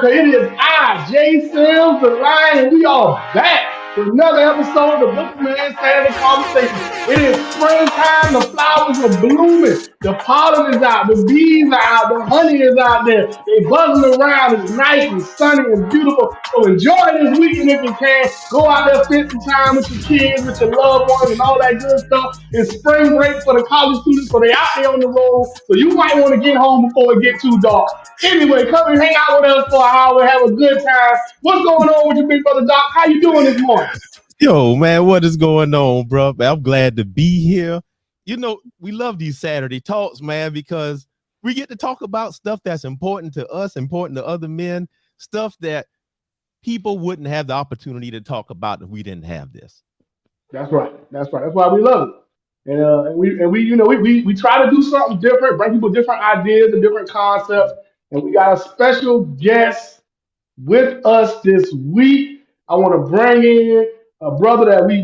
America. It is I, Jay Sims, the Lion, and we are back with another episode of the Book Man Saturday Conversation. It is springtime, the flowers are blooming, the pollen is out, the bees are out, the honey is out there. They buzzing around. It's nice and sunny and beautiful. So enjoy this weekend if you can. Go out there, spend some time with your kids, with your loved ones, and all that good stuff. It's spring break for the college students, so they out there on the road. So you might want to get home before it get too dark. Anyway, come and hang out with us for an hour, have a good time. What's going on with your big brother Doc? How you doing this morning? Yo, man, what is going on, bro? I'm glad to be here. You know, we love these Saturday talks, man, because we get to talk about stuff that's important to us, important to other men, stuff that people wouldn't have the opportunity to talk about if we didn't have this. That's right. That's right. That's why we love it. And we we try to do something different, bring people different ideas and different concepts. And we got a special guest with us this week. I want to bring in a brother that we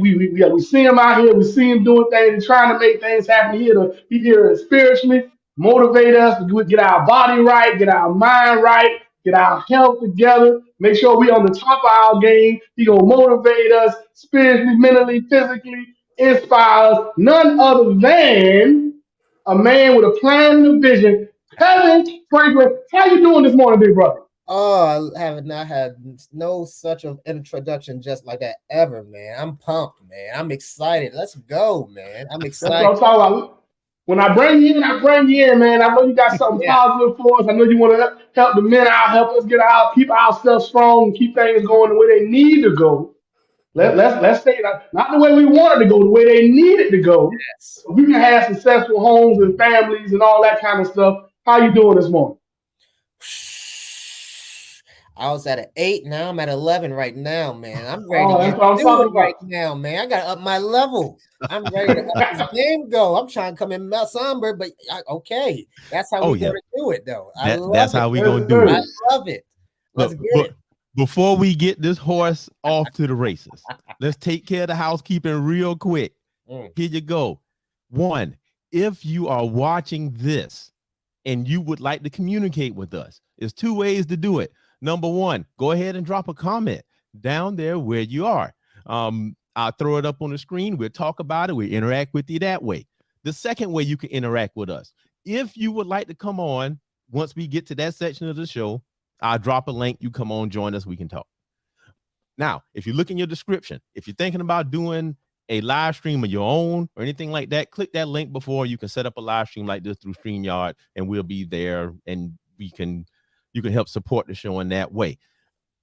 see him out here. We see him doing things and trying to make things happen. He's here to spiritually motivate us to get our body right, get our mind right, get our health together. Make sure we on the top of our game. He gonna motivate us spiritually, mentally, physically, inspire us. None other than a man with a plan and a vision. Kevin Franklin, how you doing this morning, big brother? Oh, I have not had no such an introduction just like that ever, man. I'm pumped, man. I'm excited. Let's go, man. I'm That's what excited. I'm talking about. When I bring you in, I bring you in, man. I know you got something Yeah. positive for us. I know you want to help the men out, help us get out, keep ourselves strong, and keep things going the way they need to go. Let's say that not the way we wanted to go, the way they need it to go. Yes. So we can have successful homes and families and all that kind of stuff. How you doing this morning? I was at an 8, now I'm at 11 right now, man. I'm ready Oh, to that's get what I'm to talking it right about. now, man. I got to up my level. I'm ready to up this game go. I'm trying to come in somber, but okay. That's how Oh, we yeah. got to do it, though. I That's love it. how we Yes, gonna do I it. sir. love it. Let's But, get but it. before we get this horse off to the races, let's take care of the housekeeping real quick. Mm. Here you go. One, if you are watching this and you would like to communicate with us, there's two ways to do it. Number one, go ahead and drop a comment down there where you are. I'll throw it up on the screen. We'll talk about it. We'll interact with you that way. The second way you can interact with us, if you would like to come on, once we get to that section of the show, I'll drop a link. You come on, join us. We can talk. Now, if you look in your description, if you're thinking about doing a live stream of your own or anything like that, click that link before you can set up a live stream like this through StreamYard, and we'll be there, and you can help support the show in that way.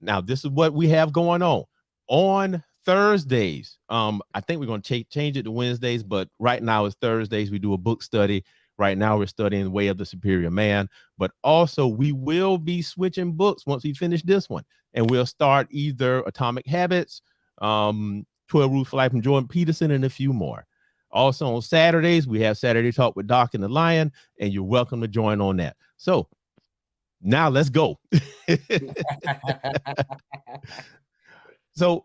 Now, this is what we have going on Thursdays. I think we're going to change it to Wednesdays, but right now it's Thursdays. We do a book study. Right now we're studying The Way of the Superior Man, but also we will be switching books once we finish this one, and we'll start either Atomic Habits, 12 Rules for Life from Jordan Peterson, and a few more. Also on Saturdays, we have Saturday Talk with Doc and the Lion, and you're welcome to join on that. So now let's go. So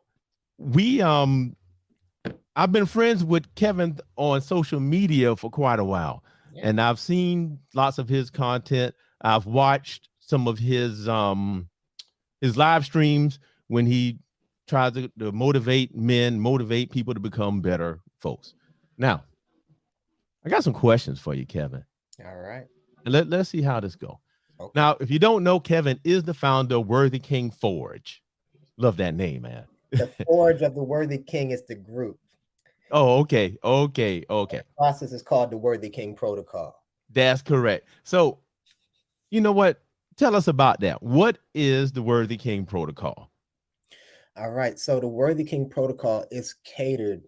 we I've been friends with Kevin on social media for quite a while. Yeah. And I've seen lots of his content. I've watched some of his live streams when he tries to motivate people to become better folks. Now, I got some questions for you, Kevin. All right. Let's see how this goes. Okay. Now, if you don't know, Kevin is the founder of Worthy King Forge. Love that name, man. The Forge of the Worthy King is the group. Oh, okay. The process is called the Worthy King Protocol. That's correct. So, you know what? Tell us about that. What is the Worthy King Protocol? All right. So the Worthy King Protocol is catered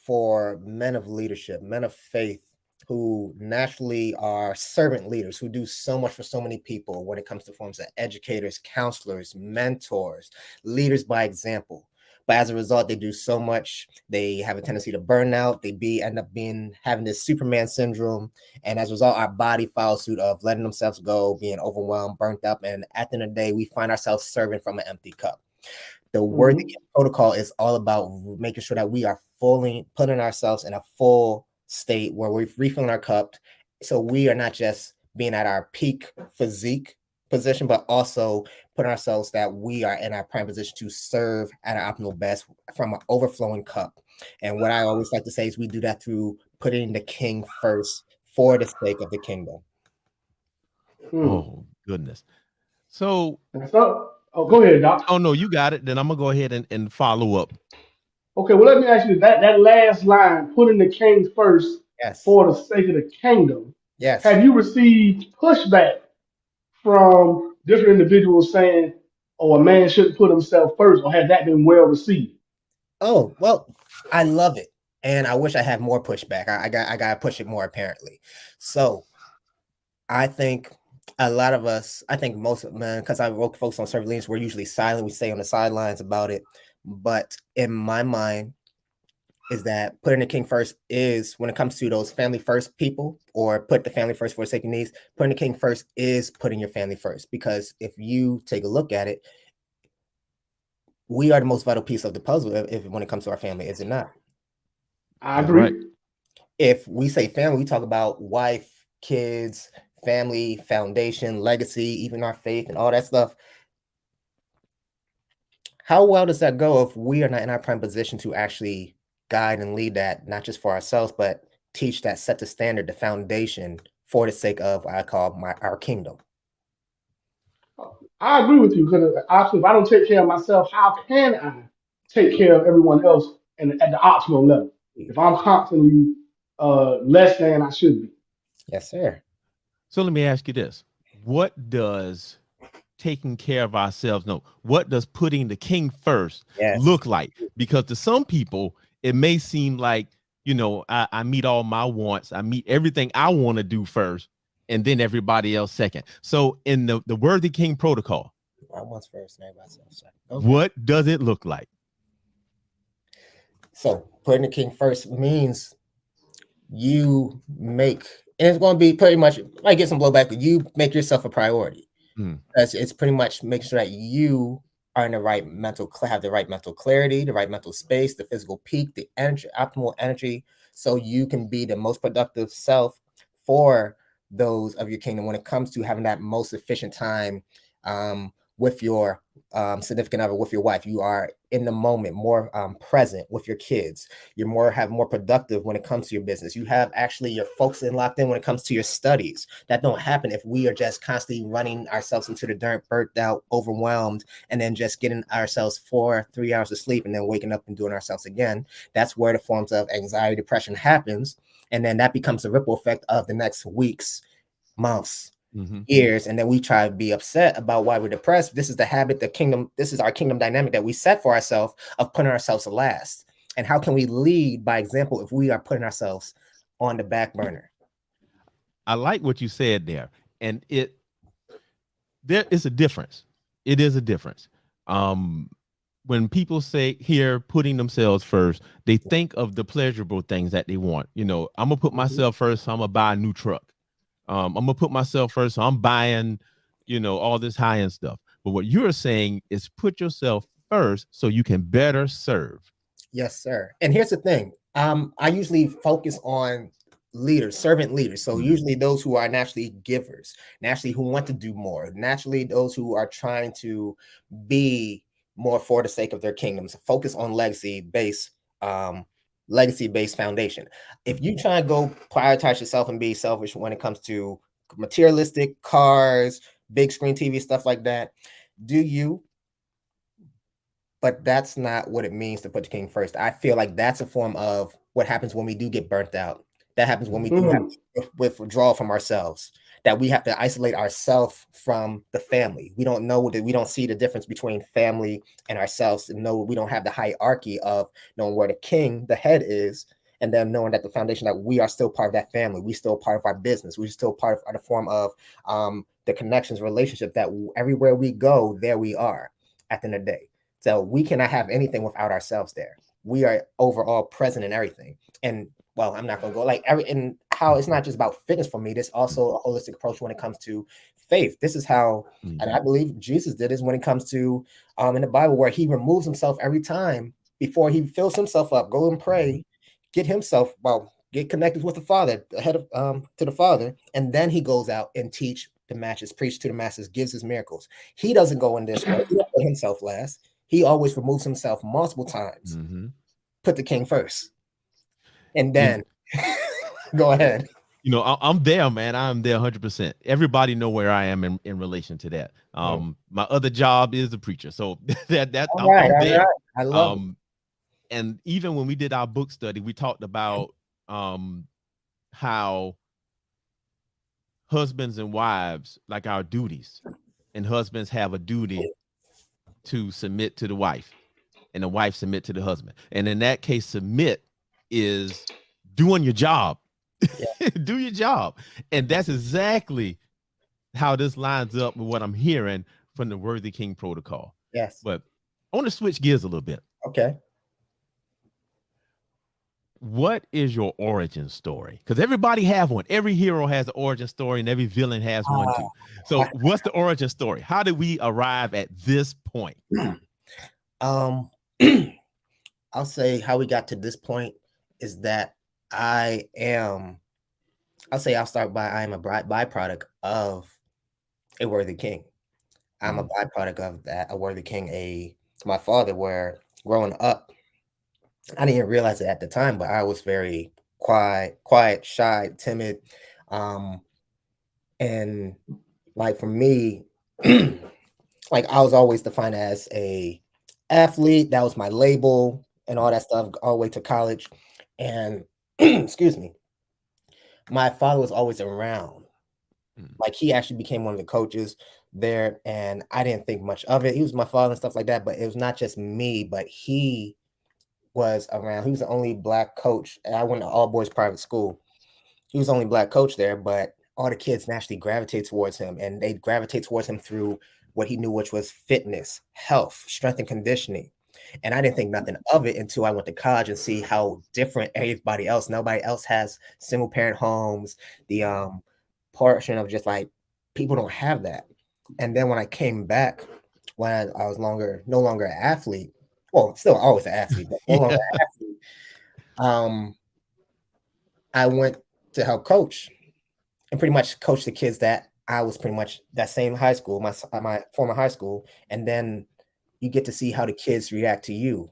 for men of leadership, men of faith, who naturally are servant leaders, who do so much for so many people when it comes to forms of educators, counselors, mentors, leaders by example. But as a result, they do so much. They have a tendency to burn out. They end up having this Superman syndrome. And as a result, our body follows suit of letting themselves go, being overwhelmed, burnt up. And at the end of the day, we find ourselves serving from an empty cup. The Worthy King Protocol is all about making sure that we are fully putting ourselves in a full state where we're refilling our cup. So we are not just being at our peak physique position, but also putting ourselves that we are in our prime position to serve at our optimal best from an overflowing cup. And what I always like to say is we do that through putting the king first for the sake of the kingdom. Oh goodness. So, So, go ahead, Doc. oh no, you got it. Then I'm gonna go ahead and follow up. Okay, well, let me ask you that last line, putting the king first Yes. for the sake of the kingdom. Yes. Have you received pushback from different individuals saying, "Oh, a man shouldn't put himself first," or has that been well received? Oh, well, I love it. And I wish I had more pushback. I got to push it more apparently. So I think a lot of us, I think most of men, because I work folks on servant leaders, we're usually silent. We stay on the sidelines about it. But in my mind, is that putting the king first is when it comes to those family first people, or put the family first for the sake of needs, putting the king first is putting your family first. Because if you take a look at it, we are the most vital piece of the puzzle if when it comes to our family, is it not? I agree. Right. If we say family, we talk about wife, kids, family, foundation, legacy, even our faith and all that stuff. How well does that go if we are not in our prime position to actually guide and lead that, not just for ourselves, but teach that, set the standard, the foundation for the sake of what I call our kingdom? I agree with you because obviously, if I don't take care of myself, how can I take care of everyone else and at the optimal level? If I'm constantly less than I should be. Yes, sir. So let me ask you this: what does taking care of ourselves, no, what does putting the king first look like? Because to some people, it may seem like, you know, I meet all my wants, I meet everything I want to do first, and then everybody else second. So in the Worthy King protocol, I wants first and everybody else second. Okay. What does it look like? So putting the king first means you make, and it's going to be pretty much, might get some blowback, but you make yourself a priority. Because it's pretty much make sure that you are in the right have the right mental clarity, the right mental space, the physical peak, the energy, optimal energy, so you can be the most productive self for those of your kingdom when it comes to having that most efficient time with your significant other, with your wife. You are in the moment, more present with your kids. You're more productive when it comes to your business. You have actually your focus and locked in when it comes to your studies. That don't happen if we are just constantly running ourselves into the dirt, burnt out, overwhelmed, and then just getting ourselves 4-3 hours of sleep and then waking up and doing ourselves again. That's where the forms of anxiety, depression happens. And then that becomes a ripple effect of the next weeks, months, years, and then we try to be upset about why we're depressed. This is the habit, the kingdom, this is our kingdom dynamic that we set for ourselves of putting ourselves last. And how can we lead by example if we are putting ourselves on the back burner? I like what you said there, and there is a difference. It is a difference. When people say here putting themselves first, they think of the pleasurable things that they want. You know, I'm gonna put myself first, so I'm gonna buy a new truck. I'm gonna put myself first, so I'm buying, you know, all this high-end stuff. But what you're saying is put yourself first so you can better serve. Yes, sir. And here's the thing. I usually focus on leaders, servant leaders. So usually those who are naturally givers, naturally who want to do more, naturally those who are trying to be more for the sake of their kingdoms, focus on legacy-based foundation. If you try to go prioritize yourself and be selfish when it comes to materialistic cars, big screen TV, stuff like that, do you? But that's not what it means to put the king first. I feel like that's a form of what happens when we do get burnt out. That happens when we do have to withdraw from ourselves, that we have to isolate ourselves from the family. We don't know that we don't see the difference between family and ourselves, and know we don't have the hierarchy of knowing where the king, the head is, and then knowing that the foundation that we are still part of that family. We still part of our business. We're still part of the form of the connections, relationship that everywhere we go, there we are at the end of the day. So we cannot have anything without ourselves there. We are overall present in everything. And well, I'm not going to go like and how it's not just about fitness for me. There's also a holistic approach when it comes to faith. This is how, and I believe Jesus did this when it comes to in the Bible, where he removes himself every time before he fills himself up, go and pray, get connected with the Father, ahead of to the Father, and then he goes out and teach the matches, preaches to the masses, gives his miracles. He doesn't go in this way. He don't put himself last. He always removes himself multiple times. Put the king first. And then go ahead. You know, I'm there, man. I'm there 100%. Everybody know where I am in relation to that. My other job is a preacher. So I'm there. Right. I love it. And even when we did our book study, we talked about how husbands and wives, like our duties, and husbands have a duty to submit to the wife, and the wife submit to the husband. And in that case, submit is doing your job. Do your job. And that's exactly how this lines up with what I'm hearing from the Worthy King Protocol. Yes. But I want to switch gears a little bit. Okay. What is your origin story? Because everybody have one. Every hero has an origin story, and every villain has one too. So what's the origin story? How did we arrive at this point? I'll say how we got to this point is that I am a byproduct of a worthy king. I'm a byproduct of that, a worthy king, my father, where growing up, I didn't even realize it at the time, but I was very quiet, shy, timid. And like for me, like I was always defined as a athlete. That was my label and all that stuff all the way to college. And excuse me, my father was always around. Like he actually became one of the coaches there, and I didn't think much of it. He was my father and stuff like that, but it was not just me, but he was around. He was the only Black coach. I went to all boys private school. He was the only Black coach there, but all the kids naturally gravitate towards him, and they gravitate towards him through what he knew, which was fitness, health, strength and conditioning. And I didn't think nothing of it until I went to college and see how different everybody else. Nobody else has single parent homes. The portion of just like people don't have that. And then when I came back, when I was no longer an athlete, well, still always an athlete, but no longer an athlete, I went to help coach and pretty much coach the kids that I was pretty much that same high school, my former high school, and then you get to see how the kids react to you.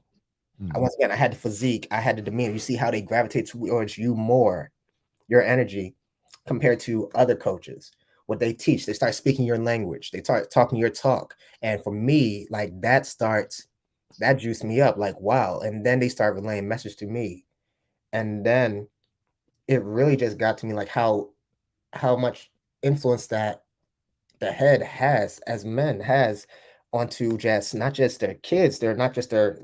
Once again, I had the physique, I had the demeanor. You see how they gravitate towards you more, your energy, compared to other coaches. What they teach, they start speaking your language, they start talking your talk. And for me, like that juiced me up, like, wow. And then they start relaying message to me. And then it really just got to me like how much influence that the head has as men has onto just not just their kids, they're not just their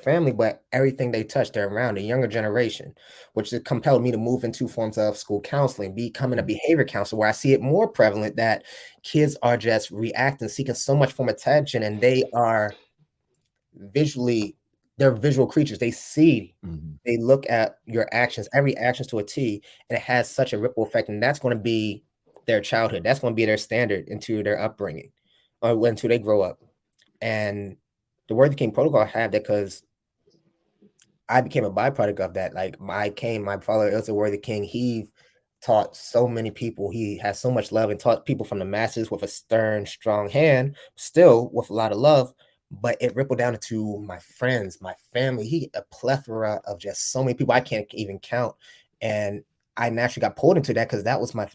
family, but everything they touch, they're around the younger generation, which compelled me to move into forms of school counseling, becoming a behavior counselor, where I see it more prevalent that kids are just reacting, seeking so much from attention, and they are they're visual creatures. They see, they look at your actions, every actions to a T, and it has such a ripple effect. And that's going to be their childhood. That's going to be their standard into their upbringing or until they grow up. And the Worthy King Protocol had that because I became a byproduct of that. Like my father is a Worthy King. He taught so many people. He has so much love and taught people from the masses with a stern, strong hand, still with a lot of love. But it rippled down into my friends, my family. A plethora of just so many people I can't even count. And I naturally got pulled into that because that was my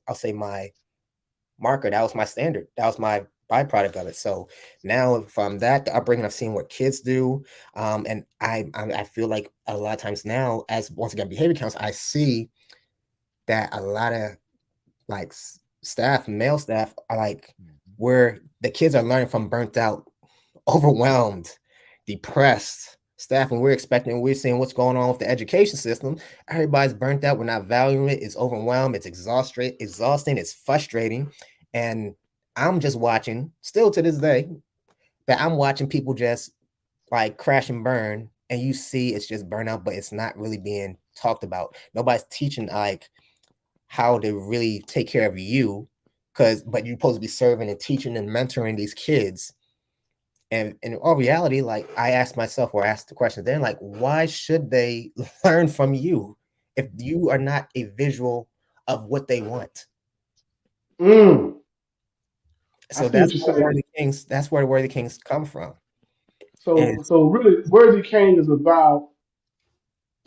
I'll say my marker. That was my standard. That was my byproduct of it. So now from that, the upbringing, I've seen what kids do. And I feel like a lot of times now, as once again, behavior counselor, I see that a lot of like staff, male staff are like, where the kids are learning from burnt out, overwhelmed, depressed staff, and we're seeing what's going on with the education system. Everybody's burnt out. We're not valuing it. It's overwhelmed. It's exhausting. It's frustrating. And I'm just watching, still to this day, that I'm watching people just like crash and burn. And you see it's just burnout, but it's not really being talked about. Nobody's teaching like how to really take care of you. But you're supposed to be serving and teaching and mentoring these kids. And in all reality, like I asked myself or asked the question then, like, why should they learn from you if you are not a of what they want. Mm. So see what you're saying. That's where the Worthy Kings come from. So really, Worthy King is about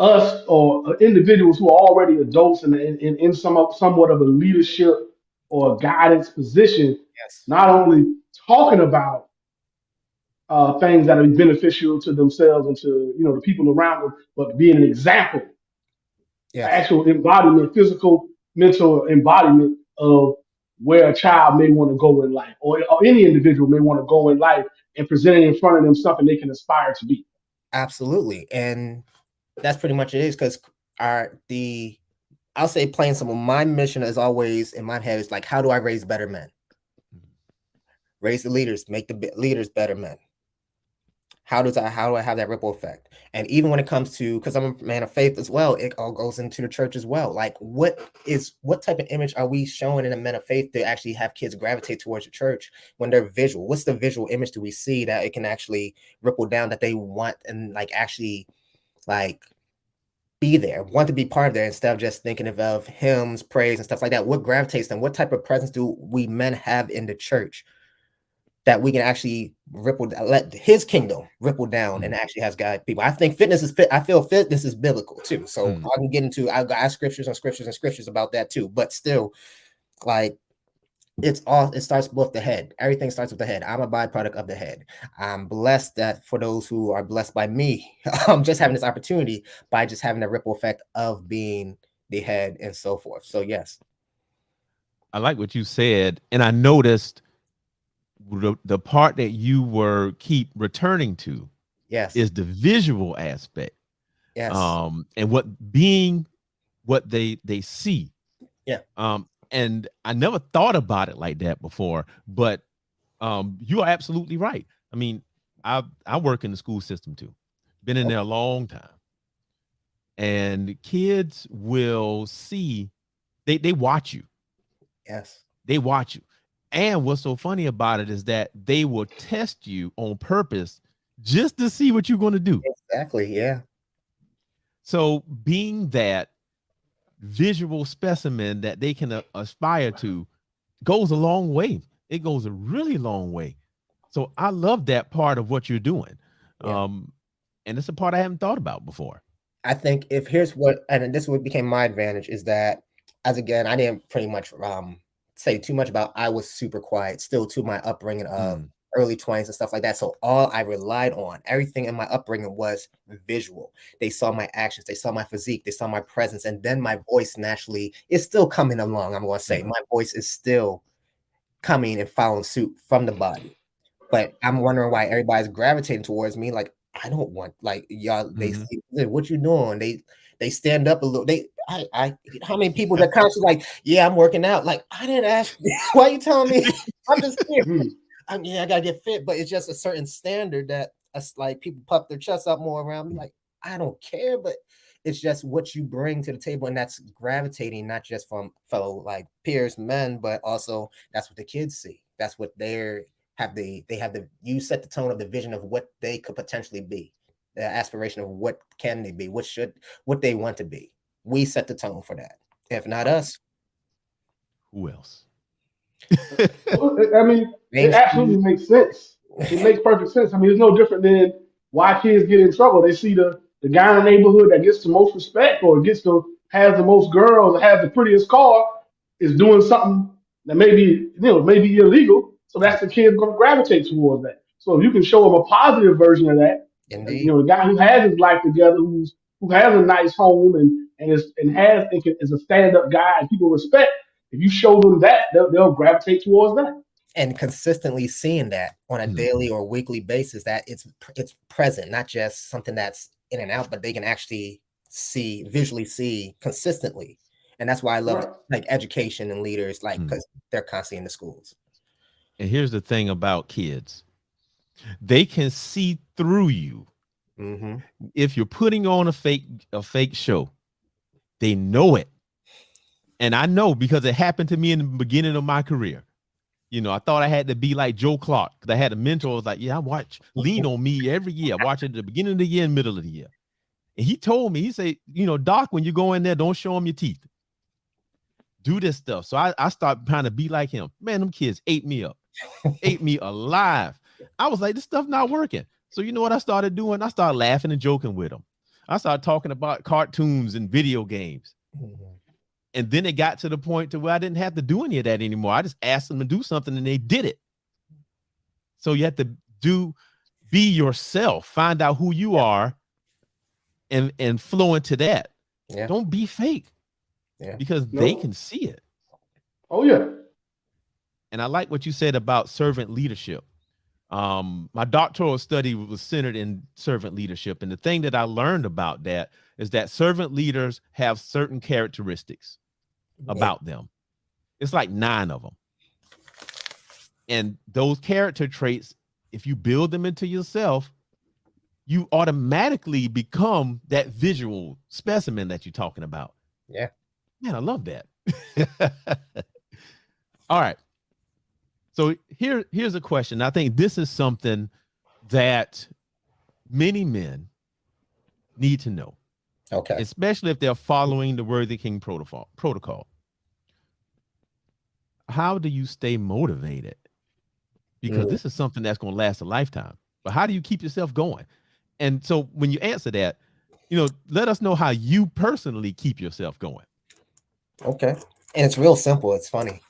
us or individuals who are already adults and in somewhat of a leadership or guidance position, Yes, not only talking about things that are beneficial to themselves and to the people around them, but being an example, yes, actual embodiment, physical, mental embodiment of where a child may want to go in life, or any individual may want to go in life, and presenting in front of them something they can aspire to be. absolutely. And that's pretty much it is, because I'll say plain simple, my mission is always in my head is like, how do I raise better men? Raise the leaders, make the leaders better men. How do I have that ripple effect? And even when it comes to, because I'm a man of faith as well, it all goes into the church as well. Like, what type of image are we showing in a man of faith to actually have kids gravitate towards the church when they're visual? What's the visual image do we see that it can actually ripple down, that they want and like actually like be there, want to be part of there, instead of just thinking of hymns, praise, and stuff like that? What gravitates them? What type of presence do we men have in the church that we can actually let his kingdom ripple down and actually has guide people? I think I feel fitness is biblical too. So I can get into, I've got scriptures and scriptures and scriptures about that too. But still, like, it starts with the head. Everything starts with the head. I'm a byproduct of the head. I'm blessed that for those who are blessed by me, I'm just having this opportunity by just having a ripple effect of being the head and so forth. So yes. I like what you said. And I noticed the part that you keep returning to, Yes, is the visual aspect. yes, and what they see. yeah, and I never thought about it like that before, but you are absolutely right. I mean, I work in the school system too, been in there a long time, and kids will see, they watch you. yes, They watch you. And what's so funny about it is that they will test you on purpose just to see what you're going to do. exactly. Yeah. So being that visual specimen that they can aspire to goes a long way. It goes a really long way. So I love that part of what you're doing. Yeah. And it's a part I haven't thought about before. I think if here's what, and this is what became my advantage, is that, as again, I didn't pretty much say too much about, I was super quiet still to my upbringing of early 20s and stuff like that. So all I relied on, everything in my upbringing was visual. They saw my actions, they saw my physique, they saw my presence, and then my voice naturally is still coming along. I'm going to say my voice is still coming and following suit from the body. But I'm wondering why everybody's gravitating towards me. Like, I don't want, like, y'all, they see, what you doing? They stand up a little. How many people that constantly like, yeah, I'm working out. Like, I didn't ask you. Why are you telling me? I'm just here. I mean, I gotta get fit, but it's just a certain standard that like people puff their chests up more around me. Like, I don't care, but it's just what you bring to the table, and that's gravitating not just from fellow like peers, men, but also that's what the kids see. That's what they have you set the tone of the vision of what they could potentially be, the aspiration of what can they be, what they want to be. We set the tone for that. If not us, who else? I mean, it absolutely makes sense. It makes perfect sense. I mean, it's no different than why kids get in trouble. They see the guy in the neighborhood that gets the most respect, or has the most girls, or has the prettiest car, is doing something that maybe illegal. So that's the kid's going to gravitate towards that. So if you can show them a positive version of that, indeed, the guy who has his life together, who has a nice home and is a stand-up guy and people respect. If you show them that, they'll gravitate towards that. And consistently seeing that on a daily or weekly basis, that it's present, not just something that's in and out, but they can actually visually see consistently. And that's why I love like education and leaders, like, because they're constantly in the schools. And here's the thing about kids. They can see through you. If you're putting on a fake show, they know it. And I know, because it happened to me in the beginning of my career. I thought I had to be like Joe Clark, because I had a mentor who was like, yeah, Lean on Me every year. I watch it at the beginning of the year and middle of the year. And he told me, he said, Doc, when you go in there, don't show them your teeth. do this stuff. So I started trying to be like him. Man, them kids ate me up, ate me alive. I was like, this stuff not working. So you know what I started doing? I started laughing and joking with them. I started talking about cartoons and video games. And then it got to the point to where I didn't have to do any of that anymore. I just asked them to do something and they did it. So you have to be yourself, find out who you are and flow into that. Yeah. Don't be fake. Yeah. Because they can see it. Oh yeah. And I like what you said about servant leadership. My doctoral study was centered in servant leadership. And the thing that I learned about that is that servant leaders have certain characteristics about them. It's like 9 of them. And those character traits, if you build them into yourself, you automatically become that visual specimen that you're talking about. Yeah. Man, I love that. All right. So here's a question. I think this is something that many men need to know. Okay. Especially if they're following the Worthy King protocol. How do you stay motivated? Because this is something that's going to last a lifetime. But how do you keep yourself going? And so when you answer that, let us know how you personally keep yourself going. Okay. And it's real simple. It's funny.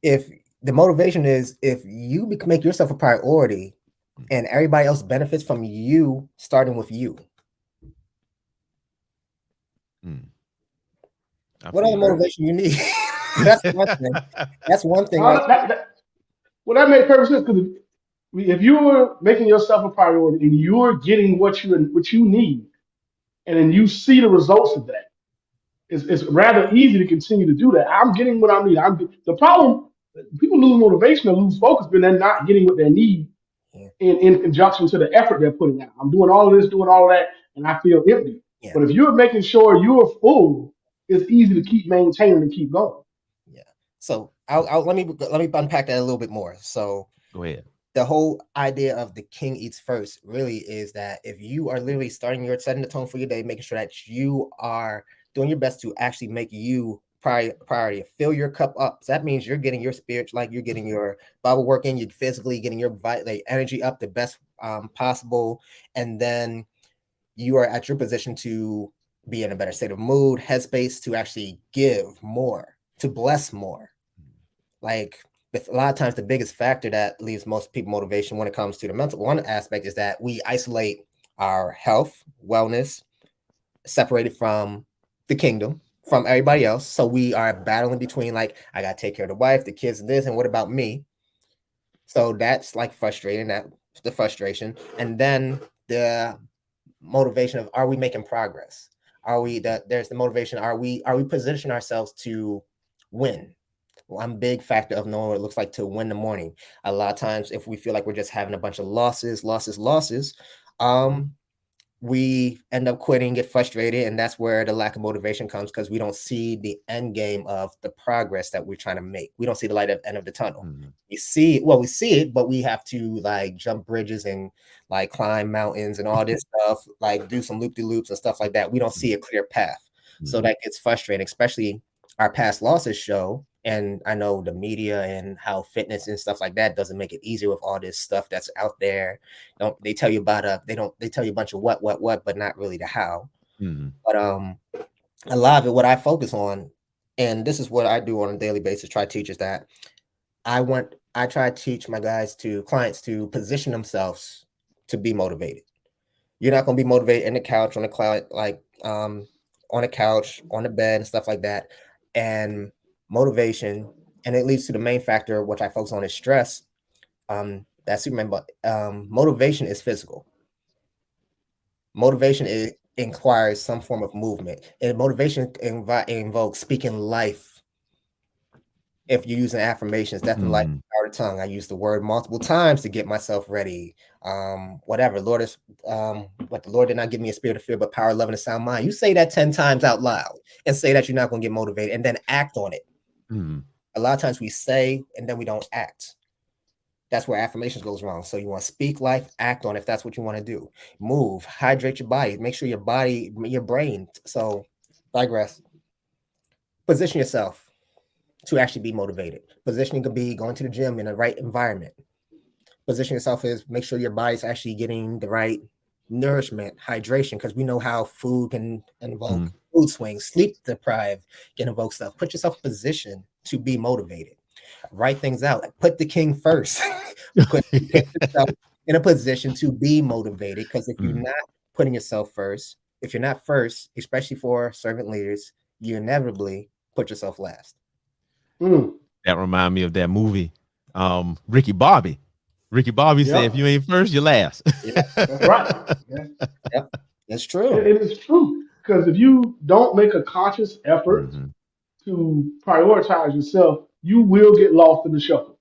If the motivation is, if you make yourself a priority and everybody else benefits from you starting with you. What other motivation you need? That's one thing. That's one thing. Well, that makes perfect sense, because if you're making yourself a priority and you're getting what you need, and then you see the results of that, it's rather easy to continue to do that. I'm getting what I need. The problem, people lose motivation or lose focus when they're not getting what they need in conjunction to the effort they're putting out. I'm doing all of this, doing all of that, and I feel empty. Yeah. But if you're making sure you're full, it's easy to keep maintaining and keep going. Yeah. So let me unpack that a little bit more. So go ahead. The whole idea of the king eats first really is that if you are literally setting the tone for your day, making sure that you are doing your best to actually make you priority, fill your cup up. So that means you're getting your spirit, like you're getting your Bible working, you're physically getting your energy up the best possible. And then you are at your position to be in a better state of mood, headspace, to actually give more, to bless more. Like, a lot of times the biggest factor that leaves most people motivation when it comes to the mental one aspect is that we isolate our health, wellness, separated from the kingdom, from everybody else. So we are battling between, like, I got to take care of the wife, the kids, and this, and what about me? So that's like frustrating, the frustration. And then the motivation of, are we making progress? There's the motivation. Are we positioning ourselves to win? One big factor of knowing what it looks like to win the morning. A lot of times, if we feel like we're just having a bunch of losses, we end up quitting, get frustrated, and that's where the lack of motivation comes, because we don't see the end game of the progress that we're trying to make. We don't see the light at the end of the tunnel. We see it, but we have to like jump bridges and like climb mountains and all this stuff, like do some loop-de-loops and stuff like that. We don't see a clear path. So that gets frustrating, especially our past losses show. And I know the media and how fitness and stuff like that doesn't make it easier with all this stuff that's out there. They tell you about they tell you a bunch of what, but not really the how. But a lot of it, what I focus on, and this is what I do on a daily basis, try to teach, is that I try to teach my clients to position themselves to be motivated. You're not going to be motivated in the couch, on the cloud, like on the couch, on the bed and stuff like that. And motivation, and it leads to the main factor, which I focus on, is stress. That's Superman, but motivation is physical. Motivation inquires some form of movement, and motivation invokes speaking life. If you're using affirmations, definitely like power of the tongue. I use the word multiple times to get myself ready. Whatever, Lord is, but the Lord did not give me a spirit of fear, but power, love, and a sound mind. You say that 10 times out loud and say that you're not going to get motivated, and then act on it. A lot of times we say and then we don't act. That's where affirmations goes wrong. So you want to speak life, act on it if that's what you want to do. Move, hydrate your body, make sure your brain. So digress. position yourself to actually be motivated. Positioning could be going to the gym in the right environment. Position yourself is make sure your body's actually getting the right nourishment, hydration, because we know how food can invoke mood swings, sleep deprived can invoke stuff. Put yourself in position to be motivated. Write things out. Put the king first. Put yourself in a position to be motivated, because if you're not putting yourself first, if you're not first, especially for servant leaders, you inevitably put yourself last. That remind me of that movie, Ricky Bobby. Ricky Bobby said, if you ain't first, you're last. That's right. Yep, that's true. It is true, because if you don't make a conscious effort to prioritize yourself, you will get lost in the shuffle.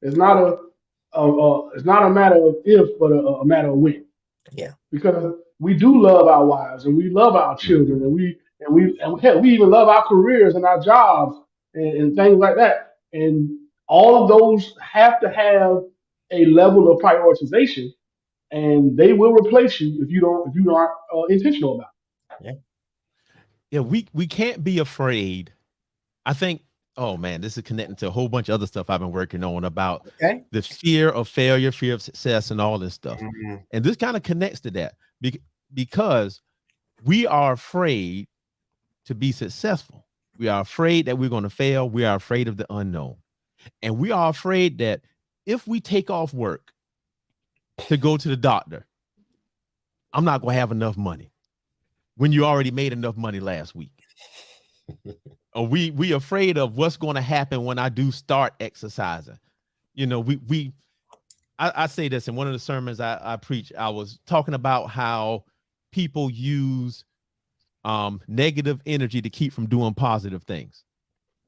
It's not a matter of if, but a matter of when. Yeah, because we do love our wives and we love our children and we even love our careers and our jobs and things like that. And all of those have to have a level of prioritization, and they will replace you if you aren't intentional about it. Yeah, we can't be afraid. I think, oh man, this is connecting to a whole bunch of other stuff I've been working on about the fear of failure, fear of success, and all this stuff. And this kind of connects to that because we are afraid to be successful. We are afraid that we're going to fail. We are afraid of the unknown. And we are afraid that if we take off work to go to the doctor, I'm not going to have enough money when you already made enough money last week. Or we afraid of what's going to happen when I do start exercising. You know, I say this in one of the sermons I preach. I was talking about how people use negative energy to keep from doing positive things.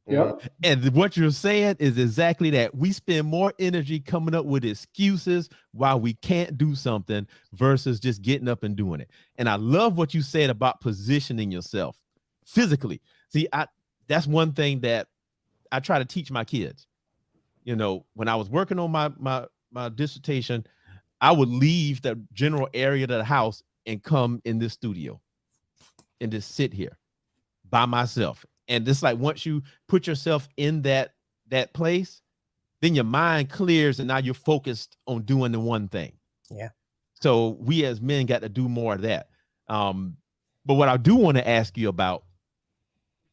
Yep. And what you're saying is exactly that. We spend more energy coming up with excuses why we can't do something versus just getting up and doing it. And I love what you said about positioning yourself physically. See, that's one thing that I try to teach my kids. You know, when I was working on my dissertation, I would leave the general area of the house and come in this studio and just sit here by myself. And it's like once you put yourself in that place, then your mind clears and now you're focused on doing the one thing. Yeah. So we as men got to do more of that. But what I do want to ask you about,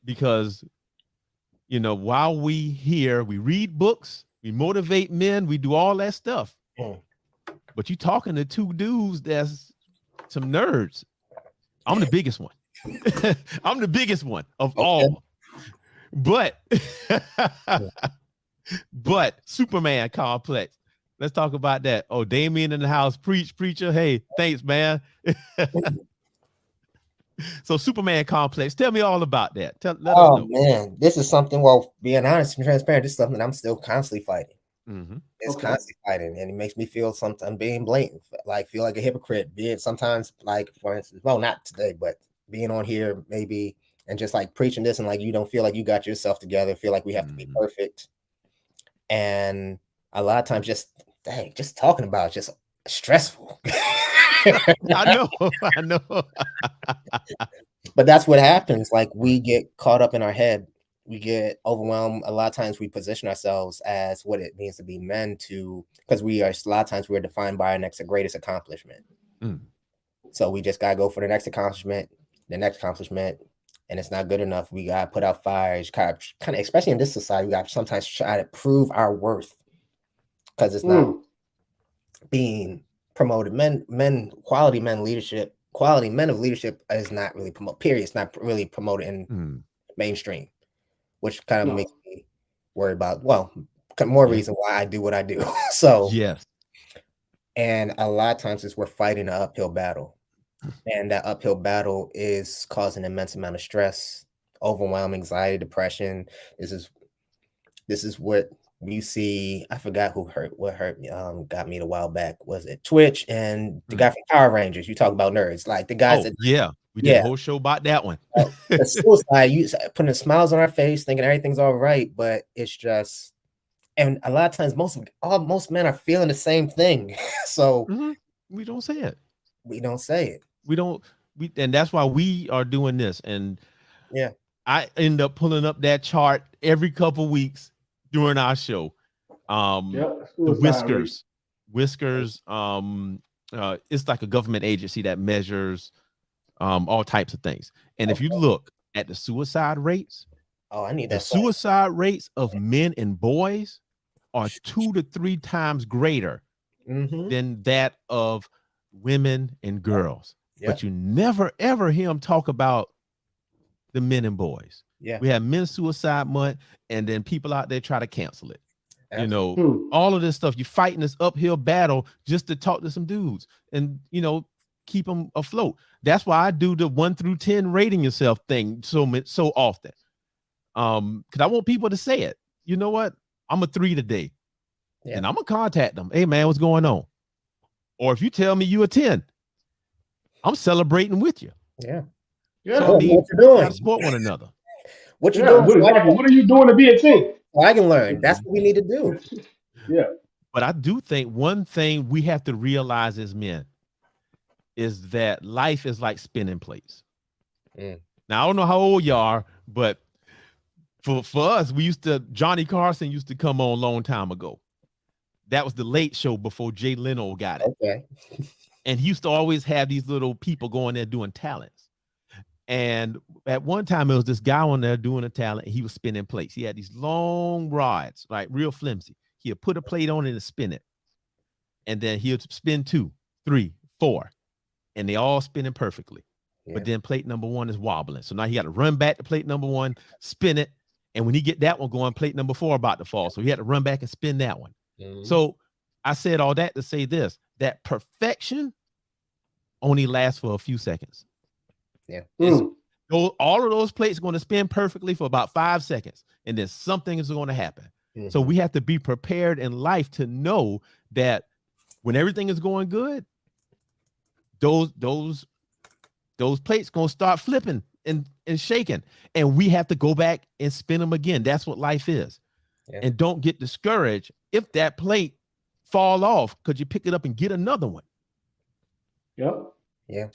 because, you know, while we read books, we motivate men, we do all that stuff. But you talking to two dudes that's some nerds. I'm the biggest one. I'm the biggest one of all. But but Superman complex. Let's talk about that. Oh, Damien in the house, preacher. Hey, thanks, man. So Superman complex. Tell me all about that. Let us know. Man, this is something, well, being honest and transparent, this is something I'm still constantly fighting. It's constantly fighting, and it makes me feel sometimes being blatant, like feel like a hypocrite, be it sometimes, like, for instance, well, not today, but being on here maybe and just like preaching this and like you don't feel like you got yourself together, feel like we have to be perfect. And a lot of times just talking about it, just stressful. I know. But that's what happens. Like we get caught up in our head. We get overwhelmed. A lot of times we position ourselves as what it means to be men because a lot of times we're defined by our greatest accomplishment. So we just gotta go for the next accomplishment, and it's not good enough. We gotta put out fires, kind of, especially in this society, we gotta sometimes try to prove our worth because it's not being promoted. Quality men of leadership is not really promoted. Period. It's not really promoted in mainstream, which kind of makes me worry about. Well, more reason why I do what I do. So yes, and a lot of times we're fighting an uphill battle. And that uphill battle is causing an immense amount of stress, overwhelm, anxiety, depression. This is what you see. I forgot what hurt me. Got me a while back. Was it Twitch and the guy from Power Rangers? You talk about nerds, like the guys. We did a whole show about that one. The suicide, you putting smiles on our face, thinking everything's all right, but it's just. And a lot of times, most men are feeling the same thing. So we don't say it. We don't say it. And that's why we are doing this. And I end up pulling up that chart every couple weeks during our show. Yep. The Suicide rate. Whiskers, it's like a government agency that measures all types of things. And if you look at the suicide rates, Oh, I need the that. site. suicide rates of men and boys are 2 to 3 times greater Mhm. than that of women and girls. Yep. But you never ever hear them talk about the men and boys. Yeah. We have Men's Suicide Month, and then people out there try to cancel it. You know, Hmm. all of this stuff. You're fighting this uphill battle just to talk to some dudes and, you know, keep them afloat. That's why I do the 1 through 10 rating yourself thing so often. Because I want people to say it. You know what? I'm a 3 today. Yeah. And I'm gonna contact them. Hey man, what's going on? Or if you tell me you a 10, I'm celebrating with you. Yeah. Yeah. So I mean, what you doing? gotta support one another. What you Yeah. doing? Exactly. What are you doing to be a 10? So I can learn. That's what we need to do. Yeah. But I do think one thing we have to realize as men is that life is like spinning plates. Mm. Now I don't know how old you are, but for us, Johnny Carson used to come on a long time ago. That was the Late Show before Jay Leno got it. Okay. And he used to always have these little people going there doing talents. And at one time, it was this guy on there doing a talent, and he was spinning plates. He had these long rods, like real flimsy. He'd put a plate on it and spin it. And then he'd spin 2, 3, 4, and they all spinning perfectly. Yeah. But then plate number 1 is wobbling. So now he got to run back to plate number 1, spin it. And when he get that one going, plate number 4 about to fall. So he had to run back and spin that one. Mhm. So I said all that to say this, that perfection only lasts for a few seconds. Yeah. All of those plates are going to spin perfectly for about 5 seconds, and then something is going to happen. Mhm. So we have to be prepared in life to know that when everything is going good, those plates going to start flipping and shaking, and we have to go back and spin them again. That's what life is. Yeah. And don't get discouraged if that plate fall off, because you pick it up and get another one. Yep. Yeah.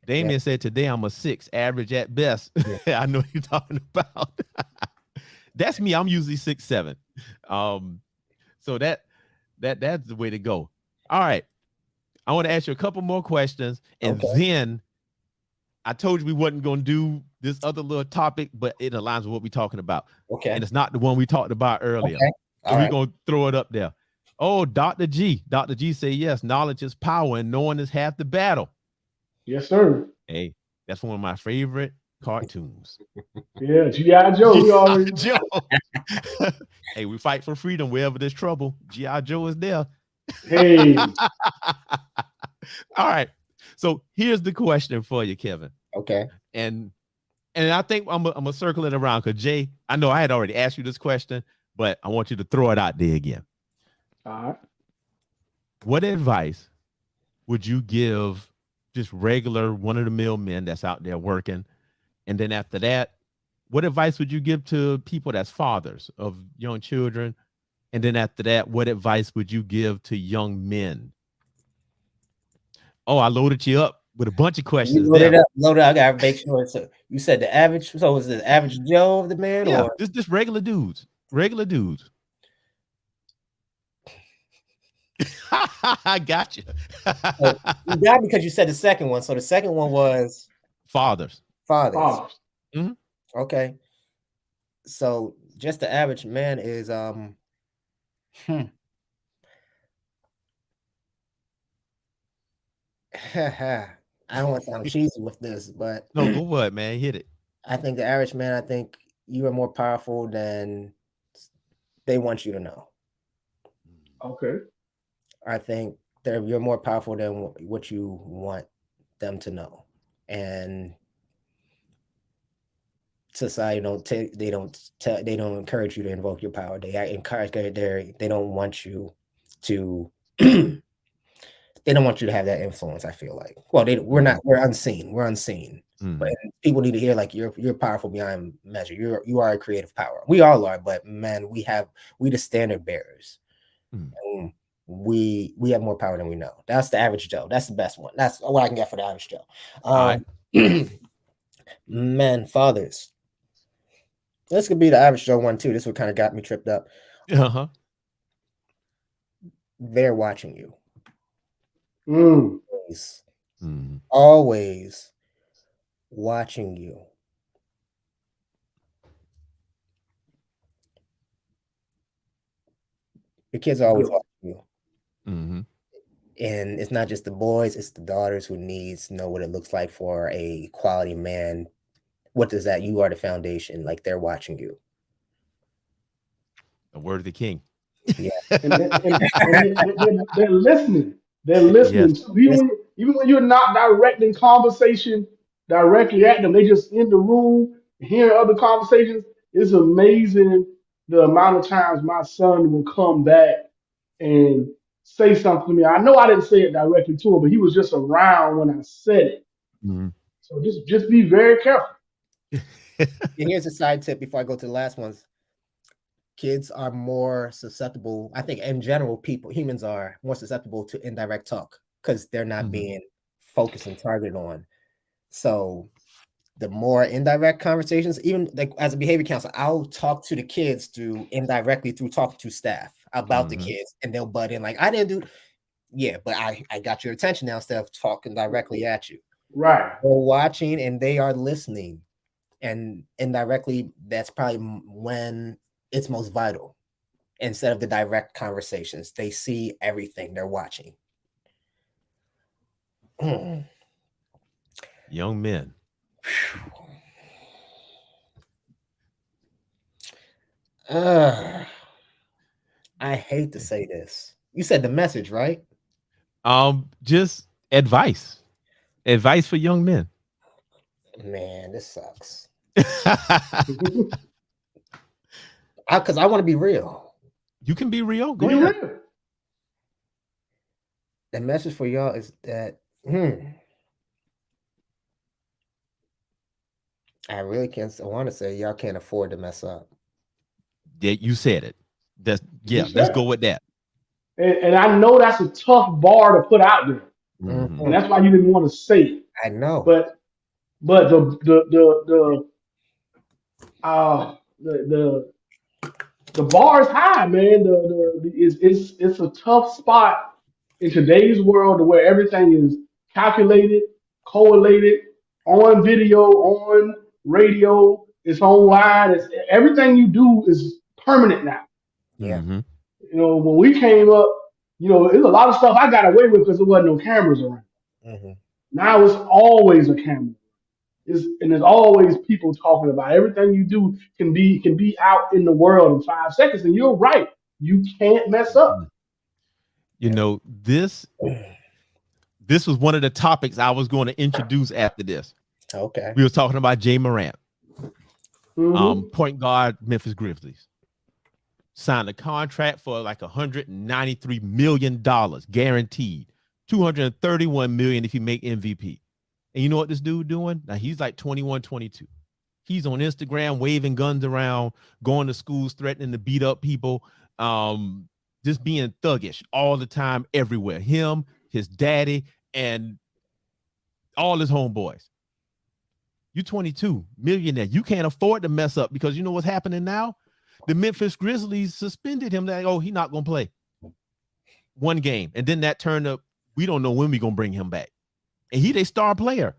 Damien said today I'm a 6, average at best. Yeah. I know what you're talking about. That's me. I'm usually 6, 7. So that's the way to go. All right. I want to ask you a couple more questions, and then I told you we wasn't going to do this other little topic, but it aligns with what we're talking about. Okay. And it's not the one we talked about earlier. Okay. So we're going to throw it up there. Oh, Dr. G. Dr. G say, yes, knowledge is power and knowing is half the battle. Yes, sir. Hey, that's one of my favorite cartoons. Yeah, G.I. Joe. We already. Joe. Hey, we fight for freedom wherever there's trouble. G.I. Joe is there. Hey. All right. So here's the question for you, Kevin. Okay. And I think I'm gonna circle it around, because Jay, I know I had already asked you this question, but I want you to throw it out there again. All right. What advice would you give just regular one-of-the-mill men that's out there working? And then after that, what advice would you give to people that's fathers of young children? And then after that, what advice would you give to young men? Oh, I loaded you up with a bunch of questions. Load it up. I gotta make sure. So you said the average. So is the average Joe of the man, Yeah, or just regular dudes. Regular dudes. I got you. You got, because you said the second one. So the second one was fathers. Mm-hmm. Okay. So just the average man is I don't want to sound cheesy with this, but no, go what, man, hit it. I think the average man, I think you are more powerful than they want you to know. Okay. I think you're more powerful than what you want them to know, and society they don't encourage you to invoke your power. They encourage they don't want you to they don't want you to have that influence. I feel like, well, we're unseen, but people need to hear like you're powerful beyond measure. You are a creative power. We all are, but man, we the standard bearers. And we have more power than we know. That's the average Joe. That's the best one. That's what I can get for the average Joe. Men, fathers, This could be the average Joe one too. This what kind of got me tripped up. Uh-huh. They're watching you. Mm. Always, Mhm. always watching you. The kids are always watching you. Mhm. And it's not just the boys, it's the daughters who needs to know what it looks like for a quality man. What does that? You are the foundation. Like they're watching you. The word of the king. Yeah. And they're listening. They're listening. Yes. To, even when you're not directing conversation directly at them, they just in the room hearing other conversations. It's amazing the amount of times my son will come back and say something to me. I know I didn't say it directly to him, but he was just around when I said it. Mhm. So just be very careful. And here's a side tip before I go to the last ones. Kids are more susceptible. I think in general, humans are more susceptible to indirect talk because they're not Mhm. being focused and targeted on. So the more indirect conversations, even like as a behavior counselor, I'll talk to the kids indirectly through talking to staff about the Mhm. kids, and they'll butt in like, I didn't do, yeah, but I got your attention now instead of talking directly at you. Right. They're watching and they are listening, and indirectly, that's probably when it's most vital. Instead of the direct conversations, they see everything they're watching. Young men. I hate to say this. You said the message, right? Just advice. Advice for young men. Man, this sucks. You Because I want to be real. can be real. Go Be ahead. real. The message for y'all is that I want to say y'all can't afford to mess up. Yeah, you said it. Let's said go it. with that. And I know that's a tough bar to put out there. Mhm. And that's why you didn't want to say it. I know. But the bar is high, man. It's a tough spot in today's world where everything is calculated, correlated, on video, on radio, it's online. It's everything you do is permanent now. Yeah. Mhm. You know, when we came up, there's a lot of stuff I got away with because there wasn't no cameras around. Mm-hmm. Now it's always a camera. And there's always people talking about it. Everything you do can be out in the world in 5 seconds. And you're right. You can't mess up. You know, this was one of the topics I was going to introduce after this. Okay. We were talking about Jay Morant, Mm-hmm. point guard, Memphis Grizzlies. Signed a contract for like $193 million guaranteed, $231 million if you make MVP. And you know what this dude doing? Now he's like 21, 22. He's on Instagram waving guns around, going to schools, threatening to beat up people, just being thuggish all the time, everywhere. Him, his daddy, and all his homeboys. You 22, millionaire. You can't afford to mess up because you know what's happening now? The Memphis Grizzlies suspended him. Like, oh, he's not going to play one game. And then that turned up, we don't know when we're going to bring him back. And he their star player.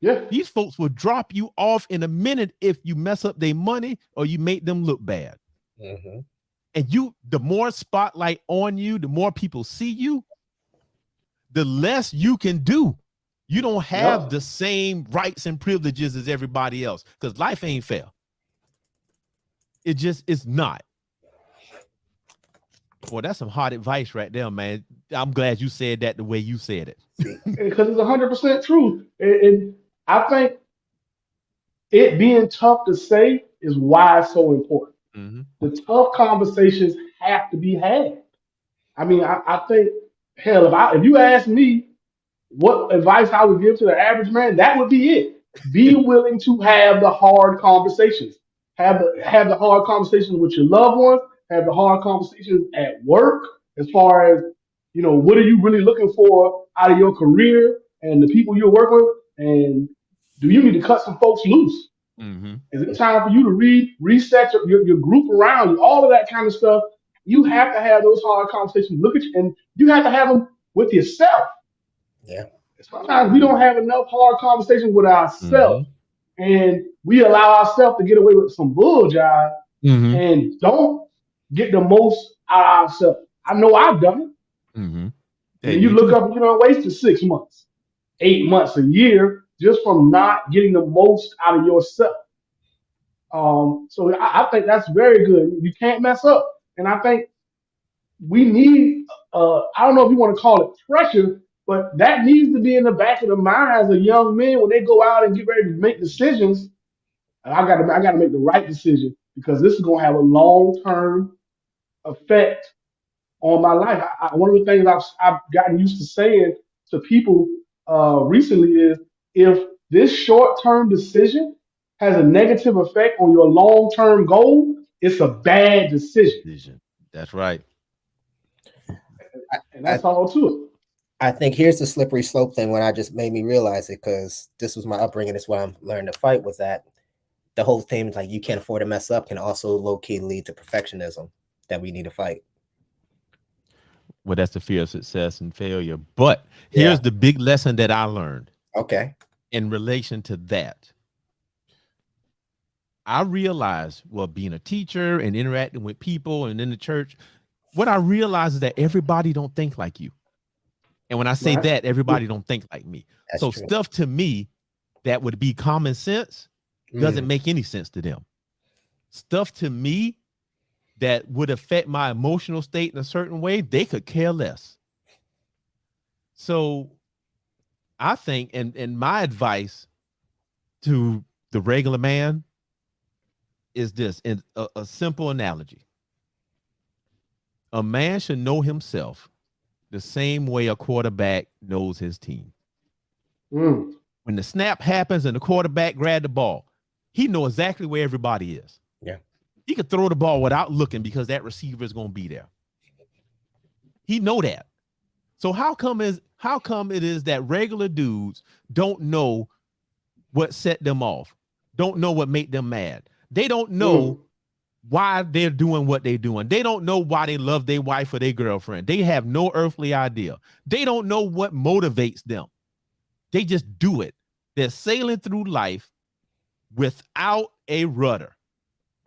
Yeah. These folks will drop you off in a minute if you mess up their money or you make them look bad. Mm-hmm. And the more spotlight on you, the more people see you, the less you can do. You don't have the same rights and privileges as everybody else because life ain't fair. It just is not. Boy, that's some hard advice right there, man. I'm glad you said that the way you said it. Because it's 100% true. And I think it being tough to say is why it's so important. Mm-hmm. The tough conversations have to be had. I mean, I think, hell, if you ask me what advice I would give to the average man, that would be it. Be willing to have the hard conversations. Have the hard conversations with your loved ones. Have the hard conversations at work as far as, what are you really looking for out of your career and the people you're working with? And do you need to cut some folks loose? Mm-hmm. Is it time for you to reset your group around you? All of that kind of stuff. You have to have those hard conversations. Look at you, and you have to have them with yourself. Yeah. Sometimes we don't have enough hard conversations with Mm-hmm. ourselves, and we allow ourselves to get away with some bull jive Mm-hmm. and don't get the most out of ourselves. I know I've done it. Mm-hmm. And Hey, then you me look too. up, wasted 6 months, 8 months, a year just from not getting the most out of yourself. So I think that's very good. You can't mess up. And I think we need, I don't know if you want to call it pressure, but that needs to be in the back of the minds of young men when they go out and get ready to make decisions. And I got to make the right decision because this is going to have a long-term effect on my life. One of the things I've gotten used to saying to people recently is if this short-term decision has a negative effect on your long-term goal, it's a bad decision. Vision. That's right. And I, that's all to it. I think here's the slippery slope thing when I just made me realize it, because this was my upbringing. It's what I'm learning to fight, was that the whole thing is like you can't afford to mess up can also low-key lead to perfectionism that we need to fight. Well, that's the fear of success and failure. But here's the big lesson that I learned. Okay. In relation to that. I realized, well, being a teacher and interacting with people and in the church, what I realized is that everybody don't think like you. And when I say that, everybody don't think like me. That's so true. Stuff to me that would be common sense doesn't make any sense to them. Stuff to me that would affect my emotional state in a certain way, they could care less. So I think, and my advice to the regular man is this, in a simple analogy. A man should know himself the same way a quarterback knows his team. When the snap happens and the quarterback grabs the ball, he knows exactly where everybody is. Yeah. He could throw the ball without looking because that receiver is going to be there. He know that. So how come it is that regular dudes don't know what set them off, don't know what made them mad? They don't know why they're doing what they're doing. They don't know why they love their wife or their girlfriend. They have no earthly idea. They don't know what motivates them. They just do it. They're sailing through life without a rudder.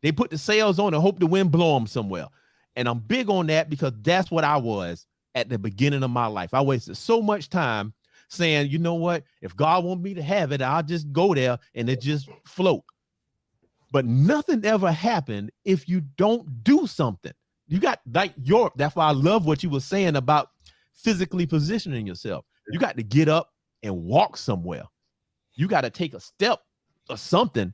They put the sails on and hope the wind blow them somewhere. And I'm big on that because that's what I was at the beginning of my life. I wasted so much time saying, you know what? If God wants me to have it, I'll just go there and it just float. But nothing ever happened if you don't do something. You got that's why I love what you were saying about physically positioning yourself. You got to get up and walk somewhere. You got to take a step or something.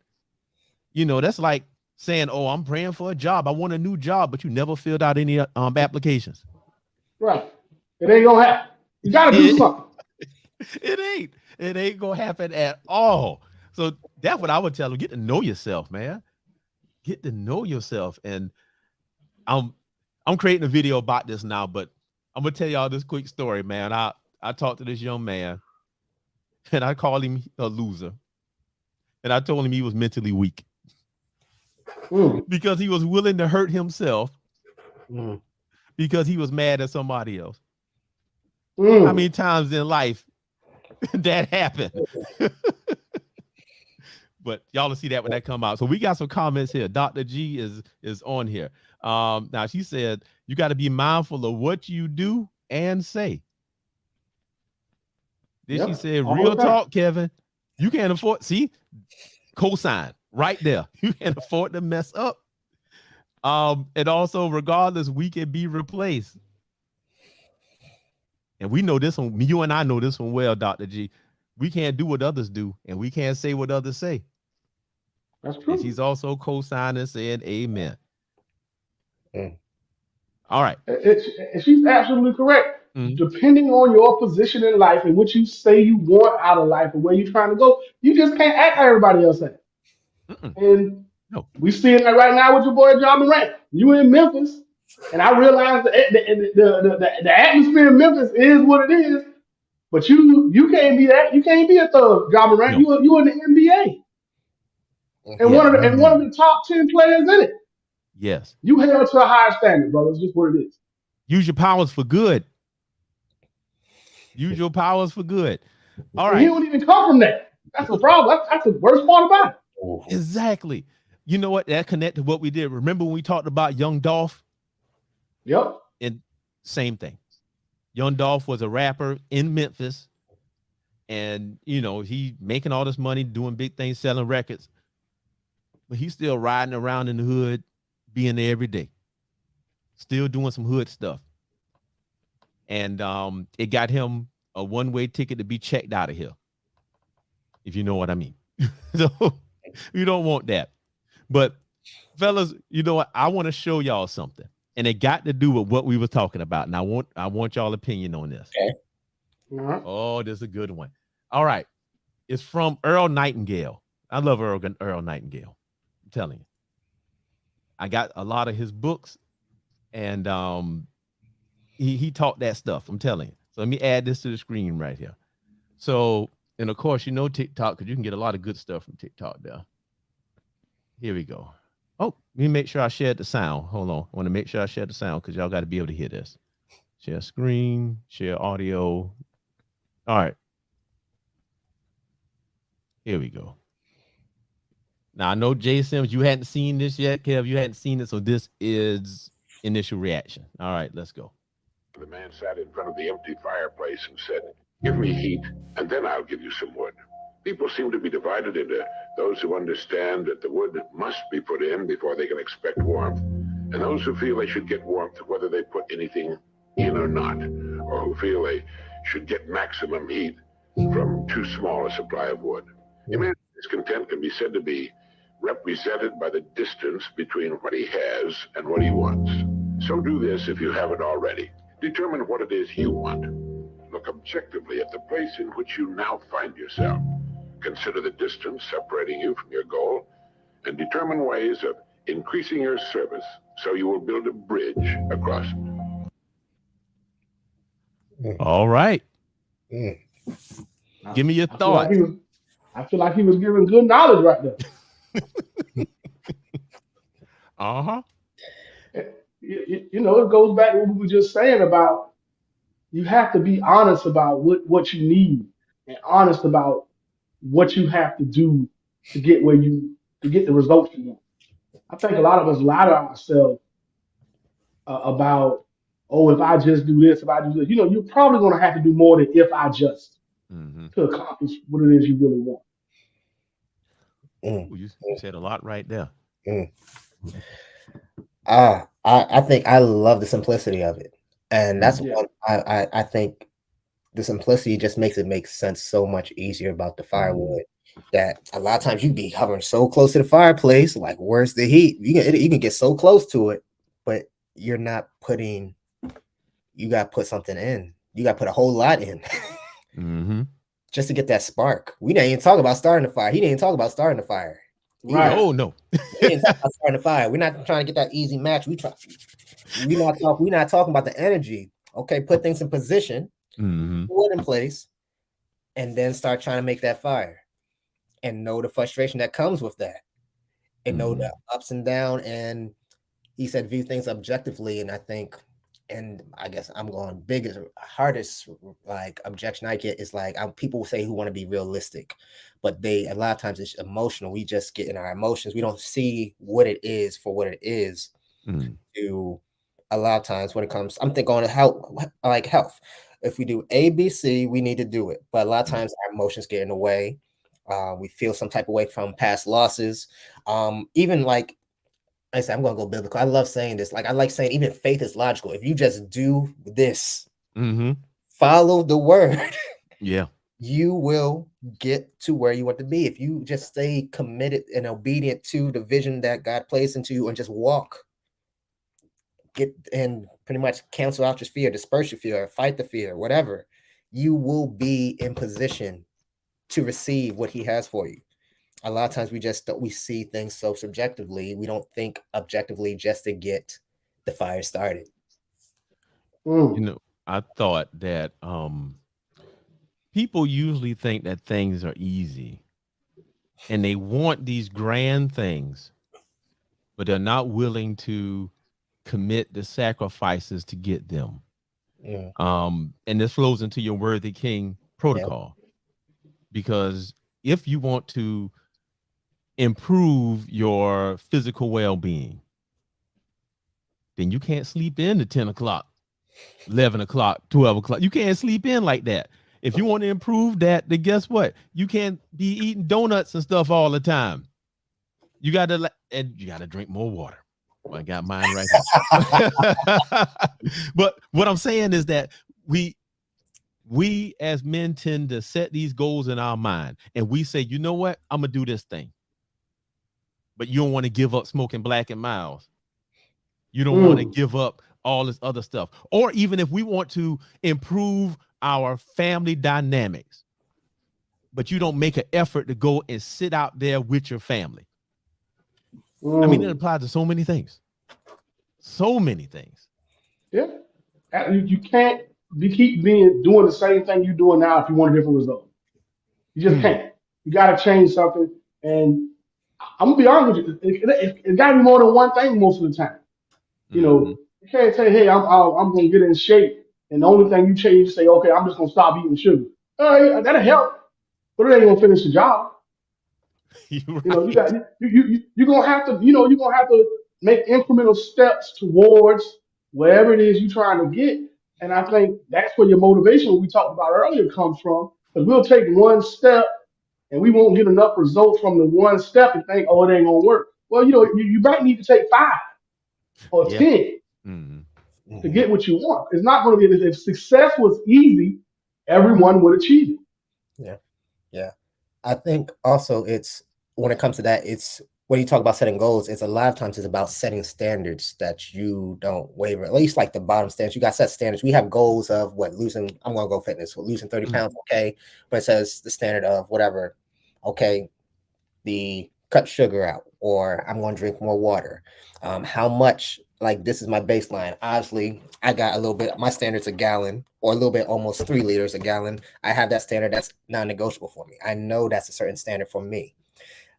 That's like saying, oh, I'm praying for a job. I want a new job, but you never filled out any applications. Right. It ain't gonna happen. You gotta do something. It ain't gonna happen at all. So that's what I would tell them. Get to know yourself, man. Get to know yourself. And I'm creating a video about this now, but I'm gonna tell y'all this quick story, man. I talked to this young man and I called him a loser. And I told him he was mentally weak because he was willing to hurt himself because he was mad at somebody else. How many times in life that happened? But y'all will see that when that come out. So we got some comments here. Dr. G is on here. Now she said, you got to be mindful of what you do and say. Then she said, real talk, Kevin, you can't afford, see, cosign right there. You can't afford to mess up. And also, regardless, we can be replaced. And we know this one, you and I know this one well, Dr. G. We can't do what others do, and we can't say what others say. That's true. And she's also co-signing, saying amen. All right. She's absolutely correct. Depending on your position in life and what you say you want out of life and where you're trying to go, you just can't act like everybody else ain't. And we see it right now with your boy Ja Morant. You in Memphis, and I realize the atmosphere in Memphis is what it is. But you can't be that. You can't be a thug, Ja Morant. You in the NBA. and Yeah. one of the top 10 players in it. Yes. You held to a higher standard, brother. It's just what it is. Use your powers for good. Use your powers for good. All And he right. don't even come from that. That's the problem. That's the worst part about it. Exactly. You know what? That connected to what we did. Remember when we talked about Young Dolph? Yep. And same thing. Young Dolph was a rapper in Memphis. And, you know, he making all this money, doing big things, selling records. But he's still riding around in the hood, being there every day. Still doing some hood stuff. And it got him a one-way ticket to be checked out of here. If you know what I mean. So you don't want that. But fellas, you know what? I want to show y'all something. And it got to do with what we were talking about. And I want y'all opinion on this. Okay. Oh, this is a good one. All right. It's from Earl Nightingale. I love Earl Nightingale. I'm telling you. I got a lot of his books, and he taught that stuff. I'm telling you. So let me add this to the screen right here. So, and of course, you know TikTok, because you can get a lot of good stuff from TikTok there. Here we go. Oh, let me make sure I shared the sound. Hold on. I want to make sure I share the sound because y'all got to be able to hear this. Share screen, share audio. All right. Here we go. Now, I know Jay Sims, you hadn't seen this yet. Kev, you hadn't seen it. So this is initial reaction. All right, let's go. The man sat in front of the empty fireplace and said, "Give me heat, and then I'll give you some wood." People seem to be divided into those who understand that the wood must be put in before they can expect warmth, and those who feel they should get warmth whether they put anything in or not, or who feel they should get maximum heat from too small a supply of wood. A man's discontent can be said to be represented by the distance between what he has and what he wants. So do this if you haven't already. Determine what it is you want. Look objectively at the place in which you now find yourself. Consider the distance separating you from your goal, and determine ways of increasing your service so you will build a bridge across it. All right. Give me your thoughts. I feel like he was giving good knowledge right there. Uh-huh. You know, it goes back to what we were just saying about you have to be honest about what you need and honest about what you have to do to get the results you want. I think a lot of us lie to ourselves about, oh, if I just do this, if I do this, you know, you're probably going to have to do more than if I just to accomplish what it is you really want. Ooh, you said a lot right there. I think I love the simplicity of it, and that's what I think the simplicity just makes it make sense so much easier about the firewood. That a lot of times you be hovering so close to the fireplace, like where's the heat? You can get so close to it, but you're not putting. You got to put something in. You got to put a whole lot in, just to get that spark. We didn't even talk about starting the fire. He didn't even talk about starting the fire. Right. Oh no. We didn't talk about starting the fire. We're not trying to get that easy match. We're not talking about the energy. Okay, put things in position, put it in place, and then start trying to make that fire. And know the frustration that comes with that. And know the ups and downs. And he said view things objectively. And I think, and I guess I'm going hardest like objection I get is like people say who want to be realistic, but a lot of times it's emotional. We just get in our emotions. We don't see what it is for what it is. To a lot of times when it comes, I'm thinking on health. If we do A, B, C, we need to do it. But a lot of times our emotions get in the way. We feel some type of way from past losses. Even like I said, I'm going to go biblical. I love saying this. Like I like saying even faith is logical. If you just do this, follow the word, you will get to where you want to be. If you just stay committed and obedient to the vision that God placed into you and just walk, get and pretty much cancel out your fear, disperse your fear, fight the fear, whatever, you will be in position to receive what he has for you. A lot of times we see things so subjectively. We don't think objectively just to get the fire started. You know, I thought that people usually think that things are easy and they want these grand things, but they're not willing to commit the sacrifices to get them. And this flows into your Worthy King protocol, because if you want to improve your physical well-being, then you can't sleep in at 10 o'clock, 11 o'clock, 12 o'clock. You can't sleep in like that. If you want to improve that, then guess what? You can't be eating donuts and stuff all the time. You got to drink more water. I got mine right here. But what I'm saying is that we as men tend to set these goals in our mind, and we say, you know what? I'm going to do this thing. But you don't want to give up smoking Black and Milds. You don't want to give up all this other stuff. Or even if we want to improve our family dynamics, but you don't make an effort to go and sit out there with your family. I mean, it applies to so many things. So many things. Yeah. You can't keep doing the same thing you're doing now if you want a different result. You just can't. You got to change something. And I'm going to be honest with you. It got to be more than one thing most of the time. You know, you can't say, hey, I'm going to get in shape. And the only thing you change is say, okay, I'm just going to stop eating sugar. That'll help, but it ain't going to finish the job. Right. You know, you're going to have to, you're going to have to make incremental steps towards wherever it is you're trying to get. And I think that's where your motivation, we talked about earlier, comes from. Because we'll take one step and we won't get enough results from the one step and think, oh, it ain't going to work. Well, you might need to take 5 or 10 to get what you want. It's not going to be, if success was easy, everyone would achieve it. Yeah. I think also it's, when it comes to that, it's, when you talk about setting goals, it's a lot of times it's about setting standards that you don't waver, at least like the bottom standards. You got set standards. We have goals of losing, I'm going to go fitness, losing 30 pounds. Okay. But it says the standard of whatever. Okay. The cut sugar out, or I'm going to drink more water. How much, like, this is my baseline. Obviously I got a little bit, my standard's a gallon, or a little bit, almost 3 liters a gallon. I have that standard that's non-negotiable for me. I know that's a certain standard for me.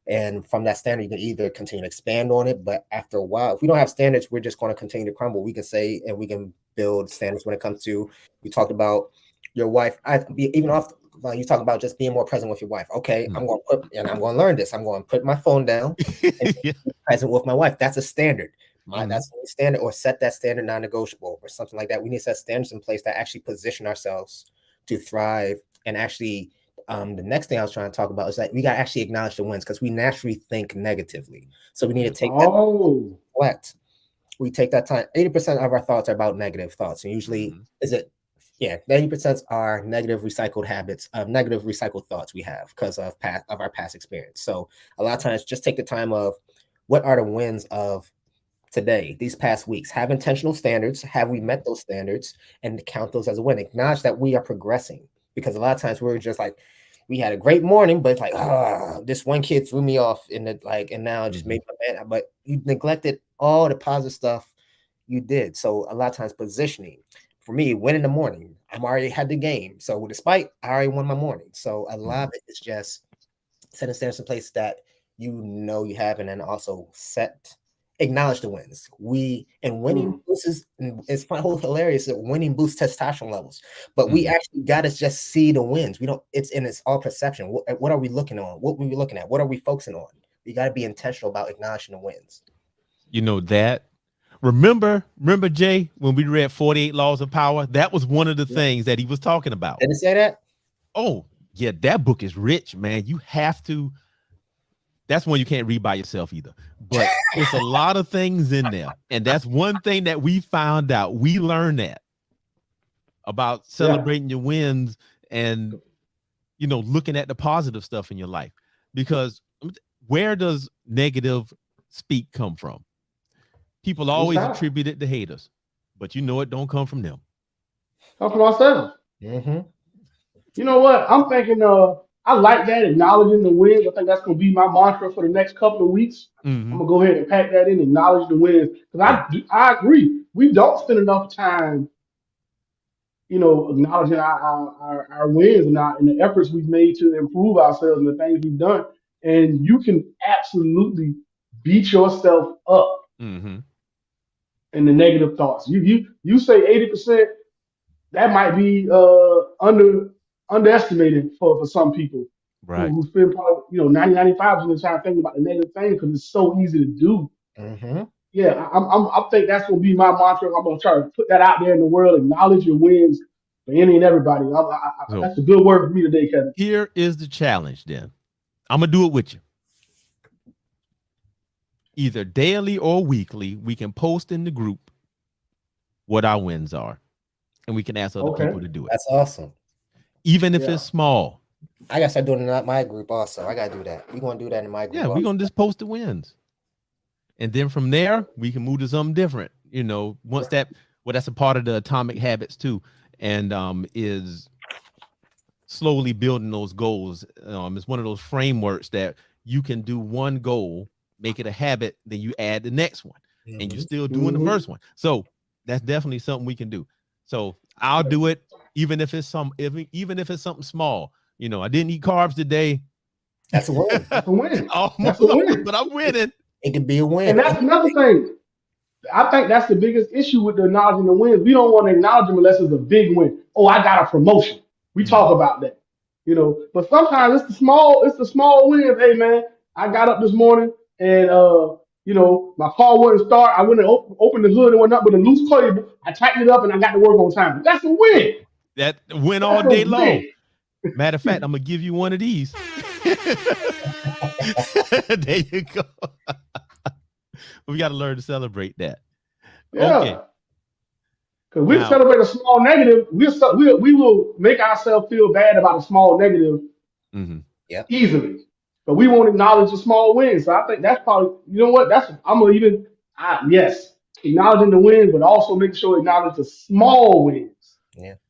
And from that standard, you can either continue to expand on it, but after a while, if we don't have standards, we're just going to continue to crumble. We can say, and we can build standards when it comes to, you talked about your wife. Even off, you talk about just being more present with your wife. Okay, I'm going to learn this. I'm going to put my phone down and be present with my wife. That's a standard. That's a standard, or set that standard non-negotiable or something like that. We need to set standards in place that actually position ourselves to thrive. And actually, the next thing I was trying to talk about is that we got to actually acknowledge the wins, because we naturally think negatively. So we need to take that reflect. We take that time. 80% of our thoughts are about negative thoughts. And usually 90% are negative recycled habits, negative recycled thoughts we have because of our past experience. So a lot of times, just take the time of, what are the wins of today, these past weeks? Have intentional standards. Have we met those standards? And count those as a win. Acknowledge that we are progressing, because a lot of times we're just like, we had a great morning, but it's like, this one kid threw me off and now it just made me mad. But you neglected all the positive stuff you did. So a lot of times, positioning for me, win in the morning, I'm already had the game. So despite, I already won my morning. So a lot of it is just setting standards in place that you have, and then also acknowledge the wins. Winning boosts, it's hilarious that winning boosts testosterone levels, but we actually got to just see the wins. We don't, it's all perception. What are we looking on? What were we looking at? What are we focusing on? We got to be intentional about acknowledging the wins. You know that. Remember, Jay, when we read 48 Laws of Power, that was one of the things that he was talking about. Did it say that? Oh, yeah, that book is rich, man. You have to. That's one you can't read by yourself either. But it's a lot of things in there. And that's one thing that we found out. We learned that about celebrating your wins and, looking at the positive stuff in your life. Because where does negative speak come from? People always attribute it to haters, but it don't come from them. Come from ourselves. You know what? I'm thinking I like that, acknowledging the wins. I think that's going to be my mantra for the next couple of weeks. I'm going to go ahead and pack that in, acknowledge the wins. Because I agree. We don't spend enough time, acknowledging our wins and the efforts we've made to improve ourselves and the things we've done. and you can absolutely beat yourself up Mm-hmm. in the negative thoughts. You say 80%, that might be underestimated for some people Right. who spend probably 90-95% of the time thinking about the negative thing because it's so easy to do. Mm-hmm. Yeah, I think that's gonna be my mantra. I'm gonna try to put that out there in the world. Acknowledge your wins for any and everybody. So That's a good word for me today, Kevin. here is the challenge then. I'm going to do it with you. Either daily or weekly, we can post in the group what our wins are, and we can ask other Okay. people to do it, That's awesome. even if Yeah. it's small. I gotta start doing it in my group also. I gotta do that. We're gonna do that in my group. Yeah, we're going to just post the wins. And then from there, we can move to something different. Once that's a part of the Atomic Habits too, and is slowly building those goals. It's one of those frameworks that you can do one goal, make it a habit, then you add the next one, and you're still doing the first one. So that's definitely something we can do. So I'll do it, even if it's something small. I didn't eat carbs today. That's a win. That's a win. Almost, That's a win. but I'm winning. It could be a win. And that's another thing. I think that's the biggest issue with the acknowledging the wins. We don't want to acknowledge them unless it's a big win. Oh, I got a promotion. We talk about that, But sometimes it's the small wins. Hey man, I got up this morning and my car wouldn't start. I went and opened the hood and went up with a loose cable. I tightened it up and I got to work on time. That's a win. That win all day long. Matter of fact, I'm gonna give you one of these. There you go. We got to learn to celebrate that. Yeah. Okay. Because we celebrate a small negative, we will make ourselves feel bad about a small negative easily. But we won't acknowledge the small wins. So I think that's probably, acknowledging the wins, but also making sure to acknowledge the small wins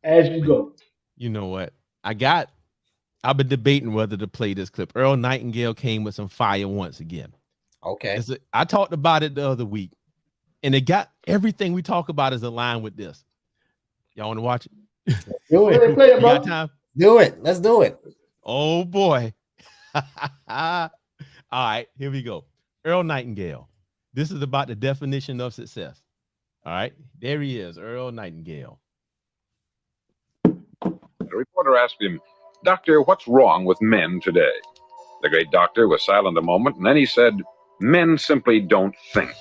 as you go. You know what? I've been debating whether to play this clip. Earl Nightingale came with some fire once again. Okay. I talked about it the other week, and it got everything we talk about is aligned with this. Y'all want to watch it? Do it. Play it, bro. Got time? Do it. Let's do it. Oh boy. All right, here we go. Earl Nightingale. This is about the definition of success. All right, there he is, Earl Nightingale. The reporter asked him, "Doctor, what's wrong with men today?" The great doctor was silent a moment, and then he said, "Men simply don't think."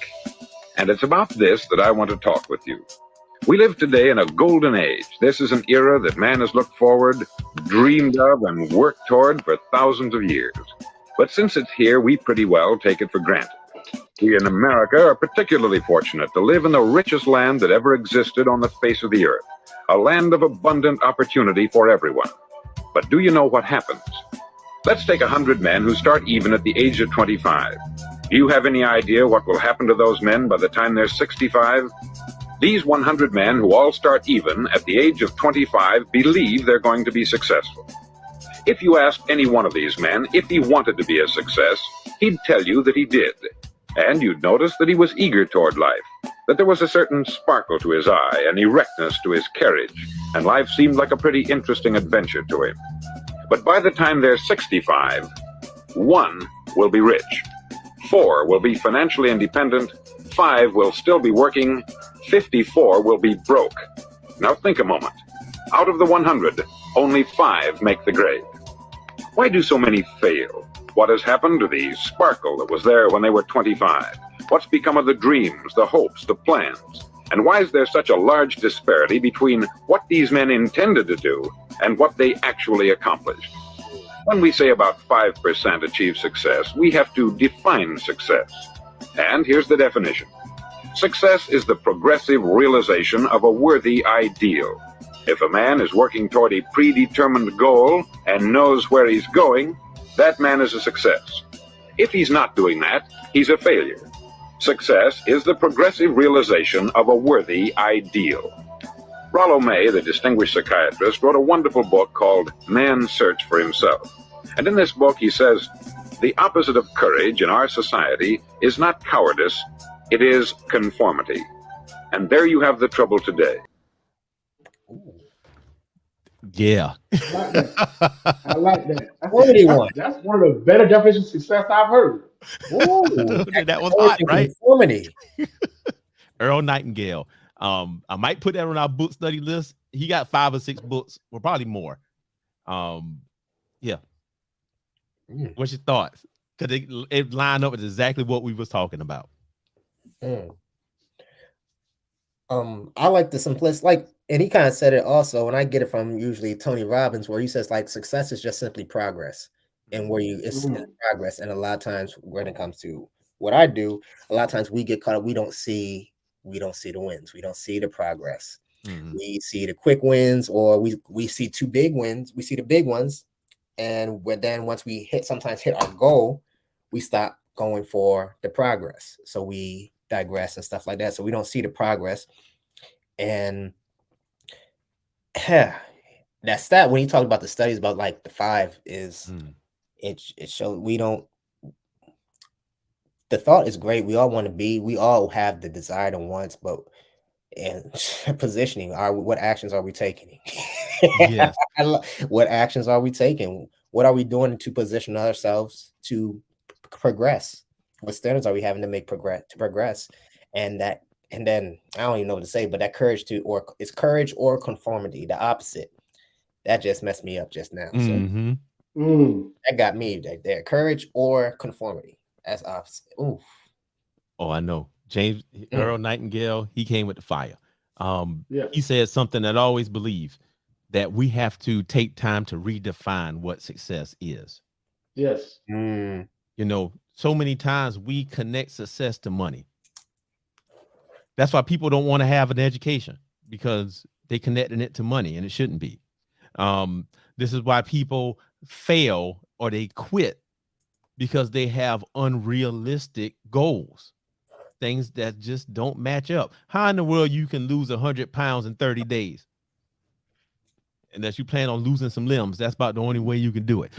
And it's about this that I want to talk with you. We live today in a golden age. This is an era that man has looked forward, dreamed of, and worked toward for thousands of years. But since it's here, we pretty well take it for granted. We in America are particularly fortunate to live in the richest land that ever existed on the face of the earth, a land of abundant opportunity for everyone. But do you know what happens? Let's take 100 men who start even at the age of 25. Do you have any idea what will happen to those men by the time they're 65? These 100 men who all start even at the age of 25 believe they're going to be successful. If you asked any one of these men if he wanted to be a success, he'd tell you that he did. And you'd notice that he was eager toward life, that there was a certain sparkle to his eye, an erectness to his carriage, and life seemed like a pretty interesting adventure to him. But by the time they're 65, 1 will be rich, 4 will be financially independent, 5 will still be working, 54 will be broke. Now think a moment. Out of the 100, only 5 make the grade. Why do so many fail? What has happened to the sparkle that was there when they were 25? What's become of the dreams, the hopes, the plans? And why is there such a large disparity between what these men intended to do and what they actually accomplished? When we say about 5% achieve success, we have to define success. And here's the definition. Success is the progressive realization of a worthy ideal. If a man is working toward a predetermined goal and knows where he's going, that man is a success. If he's not doing that, he's a failure. Success is the progressive realization of a worthy ideal. Rollo May, the distinguished psychiatrist, wrote a wonderful book called Man's Search for Himself. And in this book he says, the opposite of courage in our society is not cowardice, it is conformity. And there you have the trouble today. Yeah. I like that. I like that. Conformity one. That's one of the better definitions of success I've heard. Ooh, That was courage hot, and right? conformity. Earl Nightingale. I might put that on our book study list. He got 5 or 6 books, or probably more. Yeah. Mm. What's your thoughts? Because it lined up with exactly what we was talking about. Mm. I like the simplicity, like, and he kind of said it also, and I get it from usually Tony Robbins, where he says like success is just simply progress, and where it's progress. And a lot of times when it comes to what I do, a lot of times we get caught up. We don't see the wins. We don't see the progress. Mhm. We see the quick wins, or we see 2 big wins. We see the big ones, and then once we sometimes hit our goal, we stop going for the progress. So we digress and stuff like that. So we don't see the progress. And that's that. When you talk about the studies about like the 5 is it shows we don't. The thought is great. We all want to be. We all have the desire and wants, but and positioning. What actions are we taking? Yes. What actions are we taking? What are we doing to position ourselves to progress? What standards are we having to progress? And then I don't even know what to say, but that it's courage or conformity, the opposite. That just messed me up just now. So that got me right there. Courage or conformity. That's opposite. Ooh. Oh, I know. Earl Nightingale, he came with the fire. Yeah. He said something that I always believe, that we have to take time to redefine what success is. Yes. You know, so many times we connect success to money. That's why people don't want to have an education, because they connecting it to money, and it shouldn't be. This is why people fail or they quit, because they have unrealistic goals, things that just don't match up. How in the world you can lose 100 pounds in 30 days? Unless you plan on losing some limbs, that's about the only way you can do it.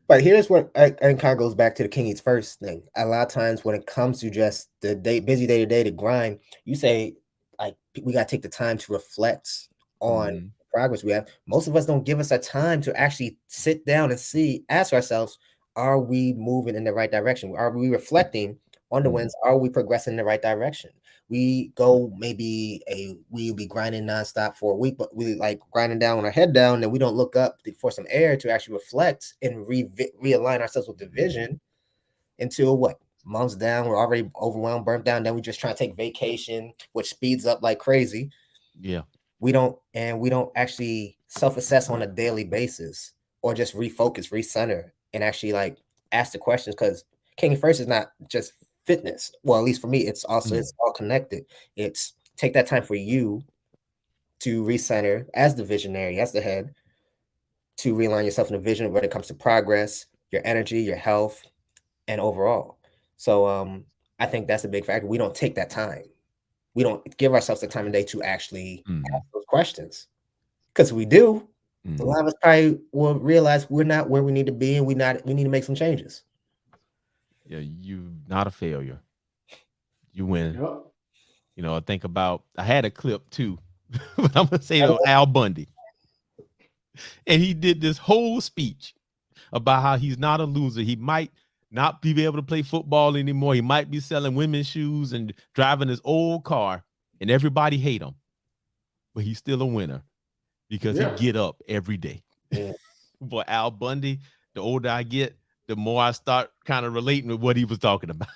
But here's what and kind of goes back to the King Eats First thing. A lot of times when it comes to just the busy day to day, to grind, you say like we got to take the time to reflect on the progress we have. Most of us don't give us a time to actually sit down and ask ourselves, are we moving in the right direction? Are we reflecting on the wins? Are we progressing in the right direction? We go we'll be grinding nonstop for a week, but we like grinding down with our head down, and we don't look up for some air to actually reflect and realign ourselves with the vision until what? Months down, we're already overwhelmed, burnt down. Then we just try to take vacation, which speeds up like crazy. Yeah. We don't actually self-assess on a daily basis, or just refocus, recenter, and actually like ask the questions, because King First is not just fitness. Well, at least for me, it's also it's all connected. It's take that time for you to recenter as the visionary, as the head, to realign yourself in the vision when it comes to progress, your energy, your health, and overall. So I think that's a big factor. We don't take that time. We don't give ourselves the time of day to actually ask those questions. Because we do, a lot of us probably will realize we're not where we need to be, and we need to make some changes. Yeah, you're not a failure. You win. Yep. You know, I had a clip too, but I'm gonna say Al Bundy. And he did this whole speech about how he's not a loser. He might not be able to play football anymore. He might be selling women's shoes and driving his old car, and everybody hate him. But he's still a winner, because he get up every day. Boy, Al Bundy, the older I get, the more I start kind of relating with what he was talking about.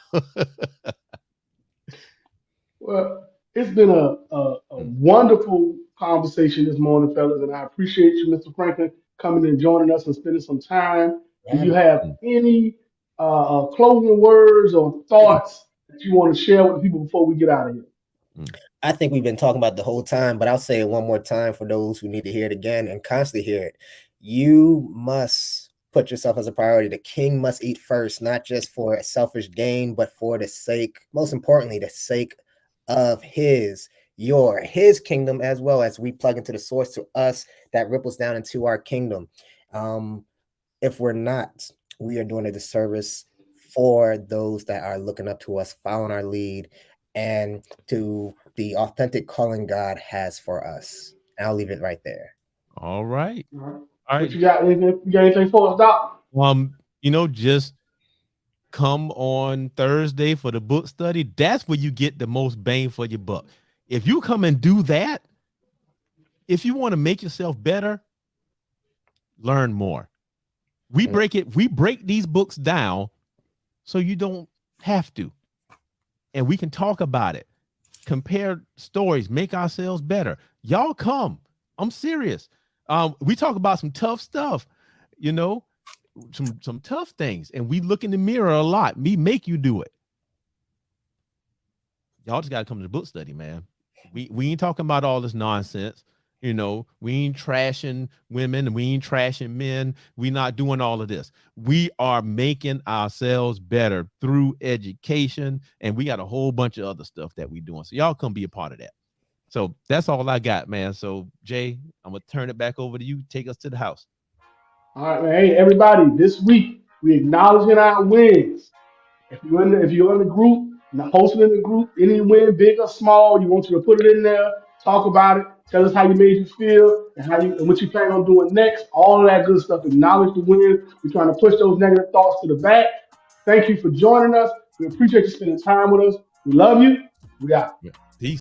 Well, it's been a wonderful conversation this morning, fellas, and I appreciate you, Mr. Franklin, coming and joining us and spending some time. Do you have any closing words or thoughts that you want to share with the people before we get out of here? I think we've been talking about the whole time, but I'll say it one more time for those who need to hear it again and constantly hear it. You must put yourself as a priority. The king must eat first, not just for a selfish gain, but for the sake, most importantly, the sake of his kingdom, as well as we plug into the source to us that ripples down into our kingdom. If we're not, we are doing a disservice for those that are looking up to us, following our lead, and to the authentic calling God has for us. And I'll leave it right there. All right. All right. All What right. you got? You got anything for us, Doc? Just come on Thursday for the book study. That's where you get the most bang for your buck. If you come and do that, if you want to make yourself better, learn more. We break these books down so you don't have to. And we can talk about it, compare stories, make ourselves better. Y'all come. I'm serious. We talk about some tough stuff, some tough things, and we look in the mirror a lot. Me make you do it. Y'all just got to come to the book study, man. We ain't talking about all this nonsense. We ain't trashing women and we ain't trashing men. We not doing all of this. We are making ourselves better through education, and we got a whole bunch of other stuff that we doing. So y'all come be a part of that. So that's all I got, man. So Jay, I'm gonna turn it back over to you. Take us to the house. All right, man. Hey, everybody, this week we acknowledging our wins. If you're in the group, posting in the group, any win, big or small, you want you to put it in there, talk about it, tell us how you made you feel and what you plan on doing next. All of that good stuff. Acknowledge the wins. We're trying to push those negative thoughts to the back. Thank you for joining us. We appreciate you spending time with us. We love you. We out. Yeah.